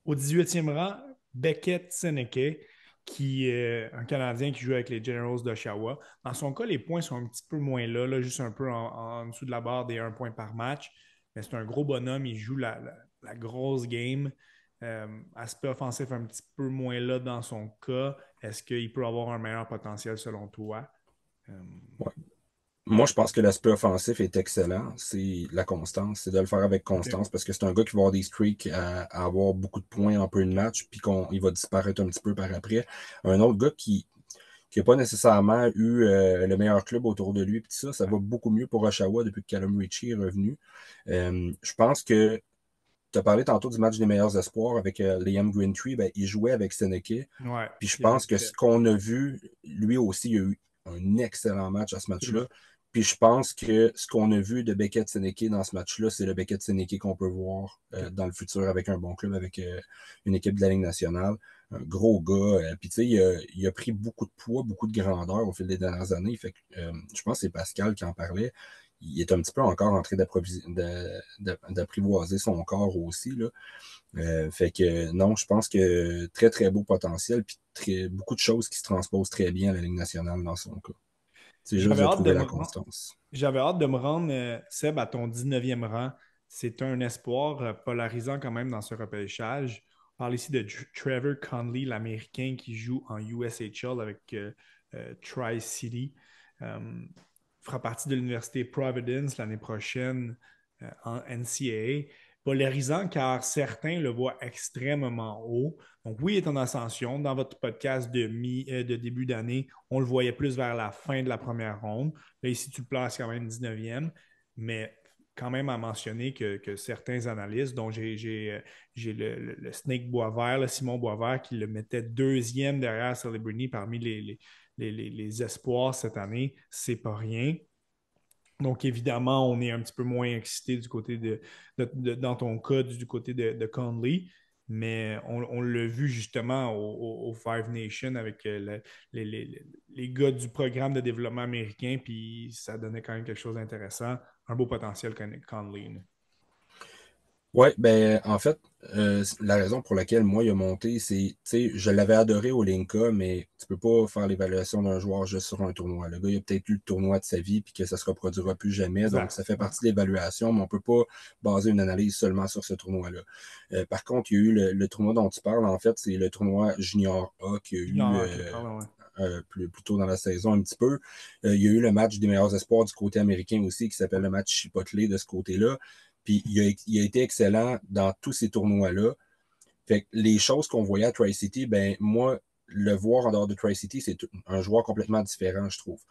Au 18e rang, Beckett Seneke, qui est un Canadien qui joue avec les Generals d'Oshawa. Dans son cas, les points sont un petit peu moins là, juste un peu en dessous de la barre des 1 point par match. Mais c'est un gros bonhomme, il joue la grosse game. Aspect offensif un petit peu moins là dans son cas. Est-ce qu'il peut avoir un meilleur potentiel selon toi? Euh, Ouais. Moi, je pense que l'aspect offensif est excellent. C'est la constance. C'est de le faire avec OK. constance parce que c'est un gars qui va avoir des streaks à avoir beaucoup de points en peu de match, puis il va disparaître un petit peu par après. Un autre gars qui n'a pas nécessairement eu le meilleur club autour de lui, puis ça va beaucoup mieux pour Oshawa depuis que Callum Ritchie est revenu. Je pense que tu as parlé tantôt du match des meilleurs espoirs avec Liam Greentree. Ben, il jouait avec Seneca. Ouais, Puis je il a bien pense que ce fait. qu'on a vu, lui aussi, il a eu un excellent match à ce Absolument. match-là. Puis je pense que ce qu'on a vu de Beckett Seneke dans ce match-là, c'est le Beckett Seneke qu'on peut voir OK. dans le futur avec un bon club, avec une équipe de la Ligue nationale. Un gros gars. Puis tu sais, il a pris beaucoup de poids, beaucoup de grandeur au fil des dernières années. Fait que, je pense que c'est Pascal qui en parlait. Il est un petit peu encore en train d'apprivoiser son corps aussi. Là. Fait que non, je pense que très, très beau potentiel, puis beaucoup de choses qui se transposent très bien à la Ligue nationale dans son cas. C'est juste J'avais de hâte de trouver me la rendre. constance. J'avais hâte de me rendre, Seb, à ton 19e rang. C'est un espoir polarisant quand même dans ce repêchage. On parle ici de Trevor Conley, l'Américain qui joue en USHL avec Tri-City. Il fera partie de l'Université Providence l'année prochaine en NCAA. Polarisant car certains le voient extrêmement haut. Donc oui, il est en ascension. Dans votre podcast de début d'année, on le voyait plus vers la fin de la première ronde. Là, ici, tu le places quand même 19e, mais quand même à mentionner que certains analystes, dont j'ai le Snake Boisvert, Simon Boisvert, qui le mettait deuxième derrière Celebrity parmi les espoirs cette année, c'est pas rien. Donc, évidemment, on est un petit peu moins excité du côté dans ton cas, du côté de Conley, mais on l'a vu justement au Five Nations avec les gars du programme de développement américain, puis ça donnait quand même quelque chose d'intéressant, un beau potentiel Conley. Ouais, ben en fait, La raison pour laquelle moi il a monté, c'est, tu sais, je l'avais adoré au Linka, mais tu peux pas faire l'évaluation d'un joueur juste sur un tournoi. Le gars, il a peut-être eu le tournoi de sa vie puis que ça se reproduira plus jamais. Donc, ça Exact. fait Ouais. partie de l'évaluation, mais on peut pas baser une analyse seulement sur ce tournoi-là. Par contre, il y a eu le tournoi dont tu parles, en fait, c'est le tournoi Junior A qu'il y a eu Junior, ok, pardon, ouais. plus tôt dans la saison un petit peu. Il y a eu le match des meilleurs espoirs du côté américain aussi, qui s'appelle le match Chipotle de ce côté-là. Puis il a été excellent dans tous ces tournois-là. Fait que les choses qu'on voyait à Tri-City, ben moi, le voir en dehors de Tri-City, c'est un joueur complètement différent, je trouve.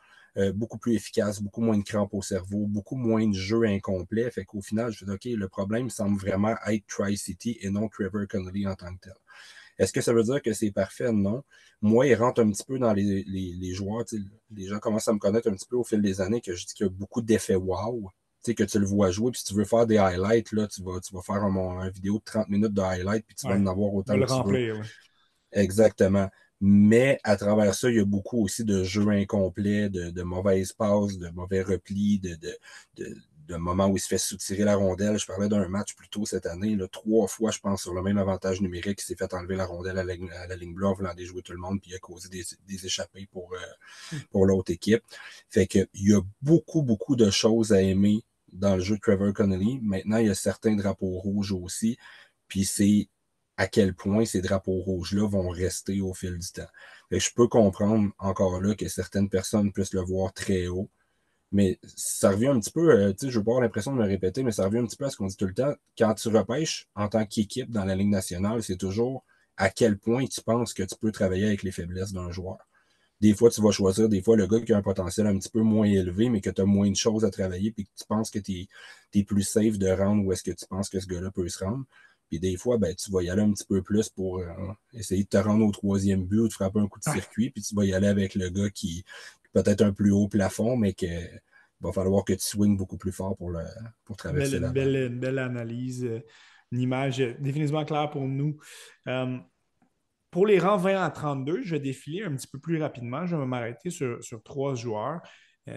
Beaucoup plus efficace, beaucoup moins de crampes au cerveau, beaucoup moins de jeux incomplets. Fait qu'au final, je me dis, OK, le problème semble vraiment être Tri-City et non Trevor Connolly en tant que tel. Est-ce que ça veut dire que c'est parfait? Non. Moi, il rentre un petit peu dans les joueurs. Les gens commencent à me connaître un petit peu au fil des années que je dis qu'il y a beaucoup d'effets wow. Tu sais, que tu le vois jouer, puis si tu veux faire des highlights, là, tu vas faire un vidéo de 30 minutes de highlights, puis tu vas Ouais. en avoir Il va autant le que tu veux. remplir, là. Exactement. Mais à travers ça, il y a beaucoup aussi de jeux incomplets, de mauvaises passes, de mauvais replis, de, de moments où il se fait soutirer la rondelle. Je parlais d'un match plus tôt cette année, là, 3 fois, je pense, sur le même avantage numérique, il s'est fait enlever la rondelle à la ligne bleue en voulant déjouer tout le monde, puis il a causé des échappées pour l'autre équipe. Fait que il y a beaucoup, beaucoup de choses à aimer dans le jeu de Trevor Connolly. Maintenant, il y a certains drapeaux rouges aussi. Puis c'est à quel point ces drapeaux rouges-là vont rester au fil du temps. Fait que je peux comprendre encore là que certaines personnes puissent le voir très haut. Mais ça revient un petit peu, tu sais, je veux pas avoir l'impression de me répéter, mais ça revient un petit peu à ce qu'on dit tout le temps. Quand tu repêches en tant qu'équipe dans la Ligue nationale, c'est toujours à quel point tu penses que tu peux travailler avec les faiblesses d'un joueur. Des fois, tu vas choisir des fois le gars qui a un potentiel un petit peu moins élevé, mais que tu as moins de choses à travailler, puis que tu penses que tu es plus safe de rendre où est-ce que tu penses que ce gars-là peut se rendre. Puis des fois, ben, tu vas y aller un petit peu plus pour essayer de te rendre au troisième but ou de frapper un coup de Ouais. circuit, puis tu vas y aller avec le gars qui peut-être un plus haut plafond, mais que va falloir que tu swings beaucoup plus fort pour traverser Une la balle. belle, une belle analyse, une image définitivement claire pour nous. Euh, pour les rangs 20 à 32, je vais défiler un petit peu plus rapidement. Je vais m'arrêter sur 3 joueurs.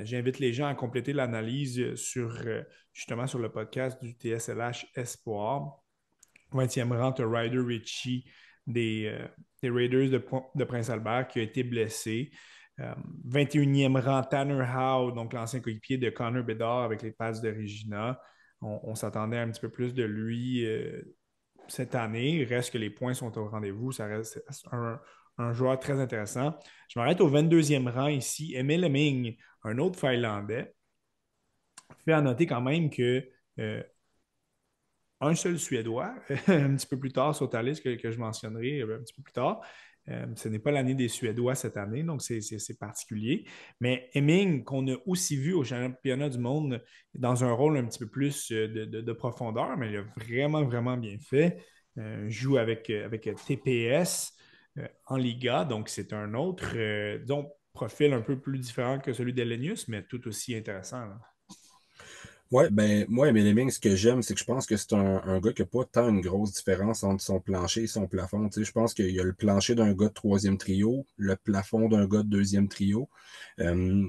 J'invite les gens à compléter l'analyse justement sur le podcast du TSLH Espoir. 20e rang, tu as Ryder Ritchie des Raiders de Prince-Albert qui a été blessé. 21e rang, Tanner Howe, donc l'ancien coéquipier de Connor Bedard avec les passes de Regina. On s'attendait un petit peu plus de lui cette année. Il reste que les points sont au rendez-vous. Ça reste un joueur très intéressant. Je m'arrête au 22e rang ici. Emil Hemming, un autre Finlandais. Fait à noter quand même que un seul Suédois, un petit peu plus tard sur ta liste que je mentionnerai un petit peu plus tard. Ce n'est pas l'année des Suédois cette année, donc c'est particulier. Mais Hemming, qu'on a aussi vu au championnat du monde dans un rôle un petit peu plus de profondeur, mais il a vraiment, vraiment bien fait. Joue avec TPS en Liga, donc c'est un autre profil un peu plus différent que celui d'Elenius, mais tout aussi intéressant, là. Ouais, ben moi, Emile Hemming, ce que j'aime, c'est que je pense que c'est un gars qui n'a pas tant une grosse différence entre son plancher et son plafond. Tu sais, je pense qu'il y a le plancher d'un gars de troisième trio, le plafond d'un gars de deuxième trio. Euh,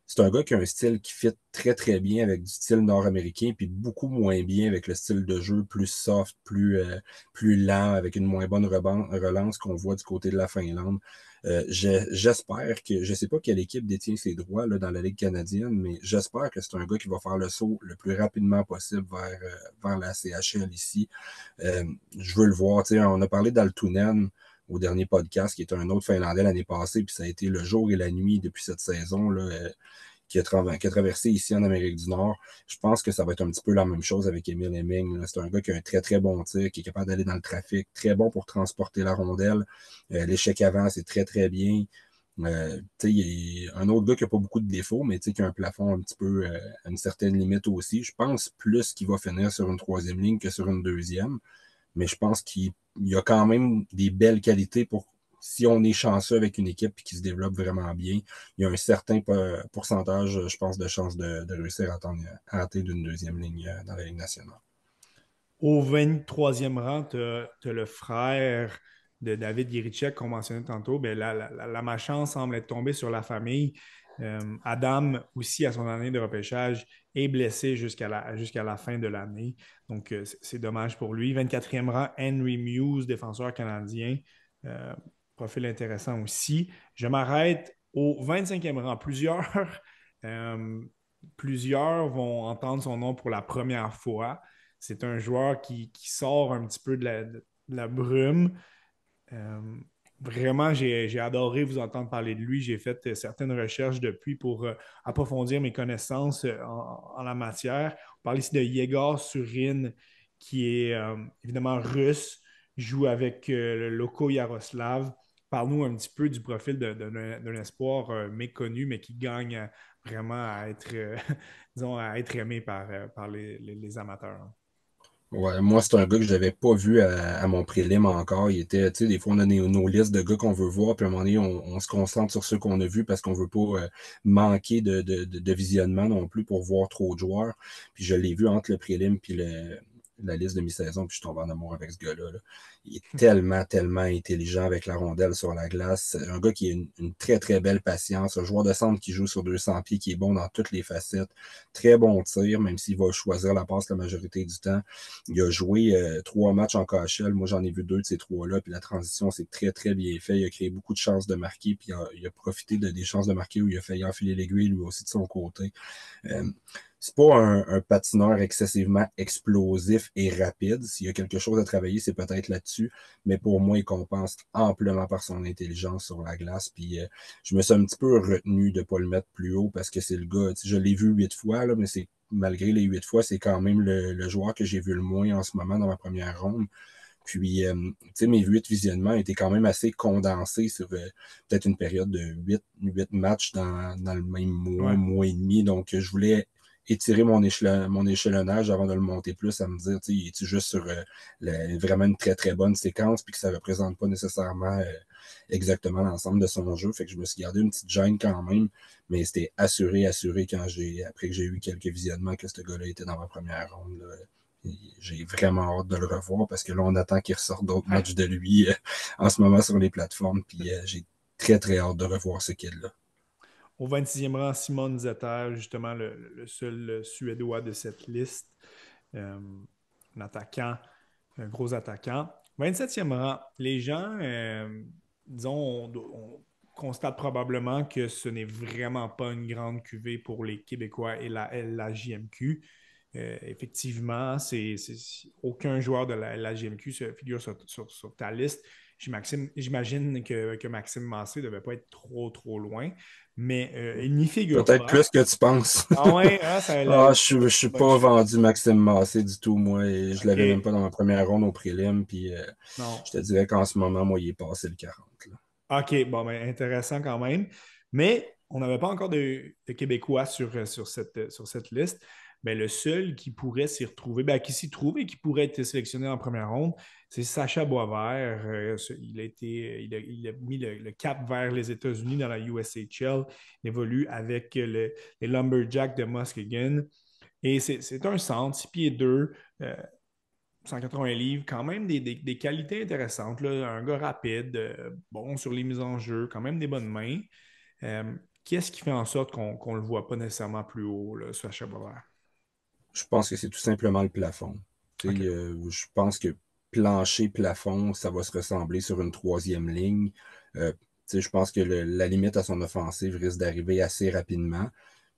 c'est un gars qui a un style qui fit très très bien avec du style nord-américain, puis beaucoup moins bien avec le style de jeu plus soft, plus lent, avec une moins bonne relance qu'on voit du côté de la Finlande. J'espère que, je sais pas quelle équipe détient ses droits là, dans la Ligue canadienne, mais j'espère que c'est un gars qui va faire le saut le plus rapidement possible vers la CHL ici. Euh, je veux le voir. Tu sais, on a parlé d'Altunen au dernier podcast, qui est un autre Finlandais l'année passée, puis ça a été le jour et la nuit depuis cette saison là, qui a traversé ici en Amérique du Nord. Je pense que ça va être un petit peu la même chose avec Emile Hemming. C'est un gars qui a un très très bon tir, qui est capable d'aller dans le trafic, très bon pour transporter la rondelle. L'échec avant, c'est très très bien. Il y a un autre gars qui n'a pas beaucoup de défauts, mais qui a un plafond un petit peu à une certaine limite aussi. Je pense plus qu'il va finir sur une troisième ligne que sur une deuxième, mais je pense qu'il y a quand même des belles qualités pour, si on est chanceux avec une équipe qui se développe vraiment bien, il y a un certain pourcentage, je pense, de chances de réussir à atteindre une deuxième ligne dans la Ligue nationale. Au 23e rang, tu as le frère de David Guiricek qu'on mentionnait tantôt. Ben, la malchance semble être tombée sur la famille. Adam, aussi, à son année de repêchage, est blessé jusqu'à la fin de l'année. Donc, c'est dommage pour lui. 24e rang, Henry Muse, défenseur canadien. Euh, Profil intéressant aussi. Je m'arrête au 25e rang. Euh, plusieurs vont entendre son nom pour la première fois. C'est un joueur qui sort un petit peu de la brume. Euh, Vraiment, j'ai adoré vous entendre parler de lui. J'ai fait certaines recherches depuis pour approfondir mes connaissances en la matière. On parle ici de Yegor Surin, qui est évidemment russe, joue avec le Loko Yaroslav. Parle-nous un petit peu du profil d'un espoir méconnu, mais qui gagne vraiment à être, disons, à être aimé par les amateurs. Ouais, moi, c'est un gars que je n'avais pas vu à mon prélim encore. Il était, tu sais, des fois, on a nos listes de gars qu'on veut voir, puis à un moment donné, on se concentre sur ceux qu'on a vus parce qu'on veut pas manquer de visionnement non plus pour voir trop de joueurs. Puis je l'ai vu entre le prélim puis la liste de mi-saison, puis je suis tombé en amour avec ce gars-là, là. Il est tellement, tellement intelligent avec la rondelle sur la glace. C'est un gars qui a une très, très belle patience. Un joueur de centre qui joue sur 200 pieds, qui est bon dans toutes les facettes. Très bon tir, même s'il va choisir la passe la majorité du temps. Il a joué 3 matchs en KHL. Moi, j'en ai vu 2 de ces 3-là. Puis la transition, c'est très, très bien fait. Il a créé beaucoup de chances de marquer. Puis il a profité des chances de marquer où il a failli enfiler l'aiguille lui aussi de son côté. Euh, c'est pas un patineur excessivement explosif et rapide. S'il y a quelque chose à travailler, c'est peut-être là-dessus. Mais pour moi, il compense amplement par son intelligence sur la glace. Puis je me suis un petit peu retenu de ne pas le mettre plus haut parce que c'est le gars. Je l'ai vu 8 fois, là, mais c'est malgré les 8 fois, c'est quand même le joueur que j'ai vu le moins en ce moment dans ma première ronde. Puis, tu sais, mes 8 visionnements étaient quand même assez condensés sur peut-être une période de 8 matchs dans le même mois, Ouais. mois et demi. Donc, je voulais étirer mon échelonnage avant de le monter plus, à me dire, tu sais, il est juste sur vraiment une très, très bonne séquence, puis que ça ne représente pas nécessairement exactement l'ensemble de son jeu. Fait que je me suis gardé une petite gêne quand même, mais c'était assuré après que j'ai eu quelques visionnements que ce gars-là était dans ma première ronde, là. J'ai vraiment hâte de le revoir parce que là, on attend qu'il ressorte d'autres Ouais. matchs de lui en ce moment sur les plateformes. Puis j'ai très, très hâte de revoir ce kid-là. Au 26e rang, Simon Zetter, justement le seul Suédois de cette liste. Euh, un attaquant, un gros attaquant. 27e rang, les gens, disons, on constate probablement que ce n'est vraiment pas une grande cuvée pour les Québécois et la JMQ. Effectivement, aucun joueur de la JMQ se figure sur ta liste. J'imagine que Maxime Massé ne devait pas être trop, trop loin, mais il n'y figure Peut-être pas. plus que tu penses. Ah ouais, hein, Ah, je suis ouais, pas vendu Maxime Massé du tout, moi. Et je l'avais même OK, pas dans ma première ronde au prélim. Puis non. je te dirais qu'en ce moment, moi, il est passé le 40. Là. OK, bon, ben, intéressant quand même. Mais on n'avait pas encore de Québécois sur cette liste. Ben, le seul qui pourrait s'y retrouver, ben, qui s'y trouve et qui pourrait être sélectionné en première ronde, c'est Sacha Boisvert. Il a mis le cap vers les États-Unis dans la USHL. Il évolue avec les Lumberjacks de Muskegon. Et c'est un centre, 6 pieds 2, 180 livres, quand même des qualités intéressantes, là. Un gars rapide, bon sur les mises en jeu, quand même des bonnes mains. Euh, Qu'est-ce qui fait en sorte qu'on ne le voit pas nécessairement plus haut, là, Sacha Boisvert? Je pense que c'est tout simplement le plafond. Tu OK. sais, je pense que plancher, plafond, ça va se ressembler sur une troisième ligne. Tu sais, je pense que la limite à son offensive risque d'arriver assez rapidement.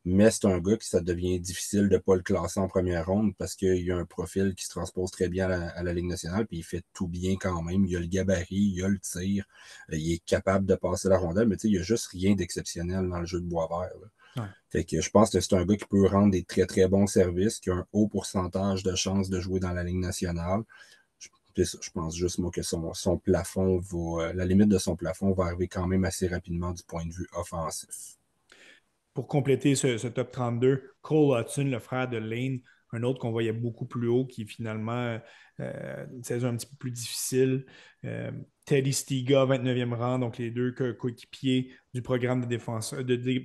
Mais c'est un gars qui ça devient difficile de ne pas le classer en première ronde parce qu'il a un profil qui se transpose très bien à la Ligue nationale, puis il fait tout bien quand même. Il a le gabarit, il a le tir, il est capable de passer la rondelle, mais tu sais, il n'y a juste rien d'exceptionnel dans le jeu de Boisvert, là. Ouais. Fait que je pense que c'est un gars qui peut rendre des très très bons services, qui a un haut pourcentage de chances de jouer dans la Ligue nationale. Je pense juste moi que son plafond va, la limite de son plafond va arriver quand même assez rapidement du point de vue offensif. Pour compléter ce top 32, Cole Hudson, le frère de Lane, un autre qu'on voyait beaucoup plus haut, qui finalement une saison un petit peu plus difficile. Teddy Stiga, 29e rang, donc les deux coéquipiers du programme de défense,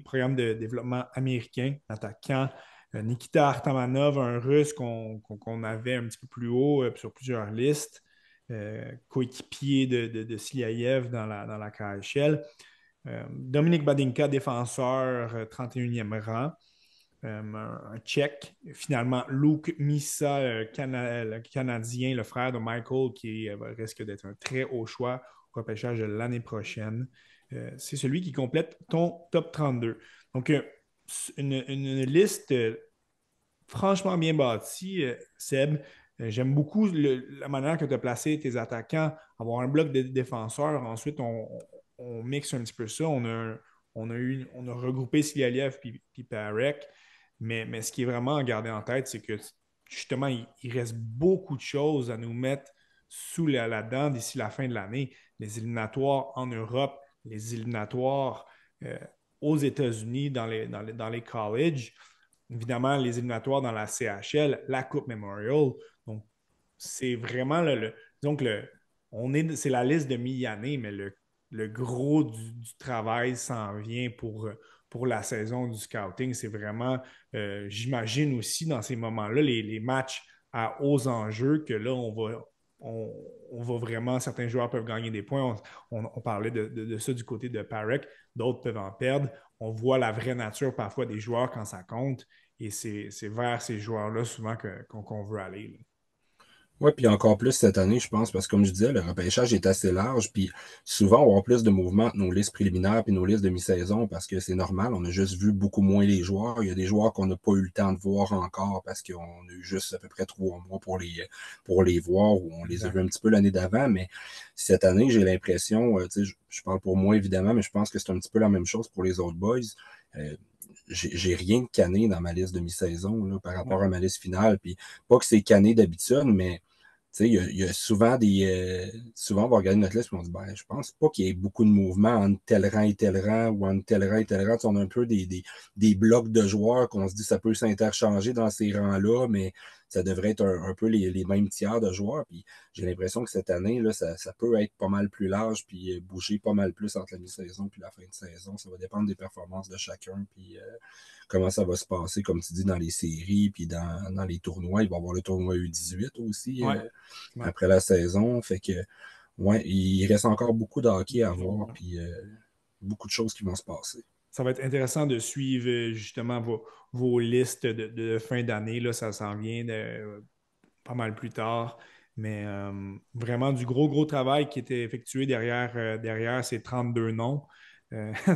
programme de développement américain, attaquant. Nikita Artamanov, un Russe qu'on avait un petit peu plus haut sur plusieurs listes, coéquipier de Siliaev dans la KHL. Dominique Badinka, défenseur, 31e rang. Un Tchèque. Finalement, Luke Missa, le Canadien, le frère de Michael, qui risque d'être un très haut choix au repêchage de l'année prochaine. C'est celui qui complète ton top 32. Donc, une liste franchement bien bâtie, Seb. J'aime beaucoup la manière que tu as placé tes attaquants, avoir un bloc de défenseurs. Ensuite, on mixe un petit peu ça. On a regroupé Silialiev puis Parek. Mais ce qui est vraiment à garder en tête, c'est que justement, il reste beaucoup de choses à nous mettre sous la dent d'ici la fin de l'année. Les éliminatoires en Europe, les éliminatoires euh, aux États-Unis dans les colleges, évidemment les éliminatoires dans la CHL, la Coupe Memorial. Donc, c'est vraiment donc c'est la liste de mi-année, mais le gros du travail s'en vient pour la saison du scouting. C'est vraiment, j'imagine aussi dans ces moments-là, les matchs à hauts enjeux que là, on va vraiment, certains joueurs peuvent gagner des points. On parlait de ça du côté de Parek, d'autres peuvent en perdre. On voit la vraie nature parfois des joueurs quand ça compte. Et c'est vers ces joueurs-là souvent qu'on veut aller, là. Ouais, puis encore plus cette année, je pense, parce que comme je disais, le repêchage est assez large, puis souvent, on va avoir plus de mouvements entre nos listes préliminaires puis nos listes de mi-saison, parce que c'est normal, on a juste vu beaucoup moins les joueurs. Il y a des joueurs qu'on n'a pas eu le temps de voir encore, parce qu'on a eu juste à peu près 3 mois pour les voir, ou on les a vus Exact. un petit peu l'année d'avant, mais cette année, j'ai l'impression, tu sais, je parle pour moi évidemment, mais je pense que c'est un petit peu la même chose pour les autres boys. Euh, j'ai rien de canné dans ma liste de mi-saison là, par Ouais. rapport à ma liste finale. Puis pas que c'est canné d'habitude, mais tu sais, il y a souvent souvent, on va regarder notre liste et on se dit, ben, je pense pas qu'il y ait beaucoup de mouvements entre tel rang et tel rang ou entre tel rang et tel rang. Tu sais, on a un peu des blocs de joueurs qu'on se dit, ça peut s'interchanger dans ces rangs-là, mais ça devrait être un peu les mêmes tiers de joueurs. Puis j'ai l'impression que cette année, là, ça peut être pas mal plus large puis bouger pas mal plus entre la mi-saison puis la fin de saison. Ça va dépendre des performances de chacun. Puis comment ça va se passer, comme tu dis, dans les séries, puis dans les tournois. Il va y avoir le tournoi U18 aussi Ouais. Ouais. après la saison. Fait que, ouais, il reste encore beaucoup de hockey à voir, puis beaucoup de choses qui vont se passer. Ça va être intéressant de suivre justement vos listes de fin d'année. Là, ça s'en vient pas mal plus tard. Mais vraiment du gros travail qui était effectué derrière ces 32 noms.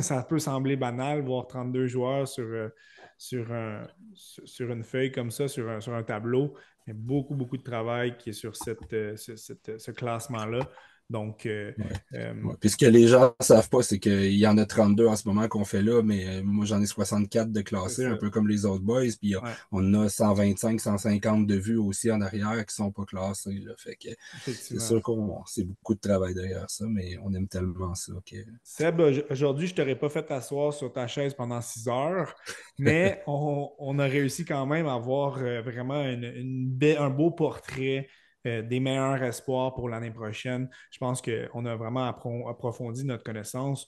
Ça peut sembler banal, voir 32 joueurs sur, sur une feuille comme ça, sur un tableau, mais beaucoup de travail qui est sur ce classement-là. Donc, Ouais. euh, Ouais. Puis ce que les gens ne savent pas, c'est qu'il y en a 32 en ce moment qu'on fait là, mais moi j'en ai 64 de c'est classés, ça. un peu comme les autres boys, puis Ouais, on a 125, 150 de vues aussi en arrière qui sont pas classés. Là. Fait que c'est effectivement. sûr qu'on c'est beaucoup de travail derrière ça, mais on aime tellement ça que. Seb, aujourd'hui, je ne t'aurais pas fait t'asseoir sur ta chaise pendant 6 heures, mais on a réussi quand même à avoir vraiment un beau portrait des meilleurs espoirs pour l'année prochaine. Je pense qu'on a vraiment approfondi notre connaissance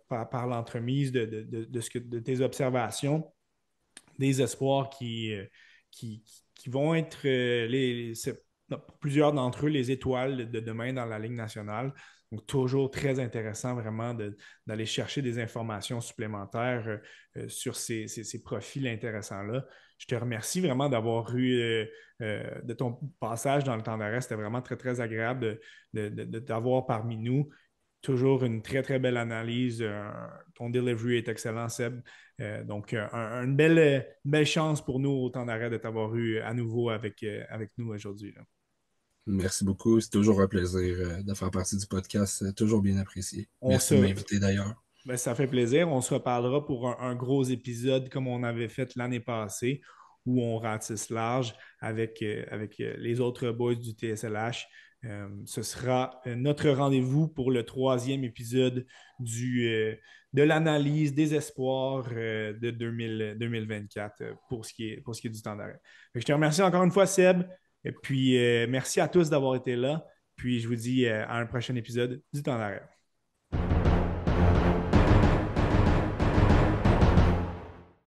par l'entremise de tes observations, des espoirs qui vont être plusieurs d'entre eux les étoiles de demain dans la Ligue nationale. Donc, toujours très intéressant vraiment d'aller chercher des informations supplémentaires sur ces profils intéressants-là. Je te remercie vraiment d'avoir eu de ton passage dans le temps d'arrêt. C'était vraiment très agréable de t'avoir parmi nous. Toujours une très belle analyse. Ton delivery est excellent, Seb. Donc, une belle chance pour nous au temps d'arrêt de t'avoir eu à nouveau avec nous aujourd'hui, là. Merci beaucoup. C'est toujours un plaisir de faire partie du podcast. C'est toujours bien apprécié. On Merci de se, m'inviter d'ailleurs. Ben, ça fait plaisir. On se reparlera pour un gros épisode comme on avait fait l'année passée, où on ratisse large avec les autres boys du TSLH. Ce sera notre rendez-vous pour le troisième épisode de l'analyse des espoirs de 2024 pour ce qui est du temps d'arrêt. Je te remercie encore une fois, Seb. Et puis, merci à tous d'avoir été là. Puis, je vous dis à un prochain épisode du temps d'arrêt.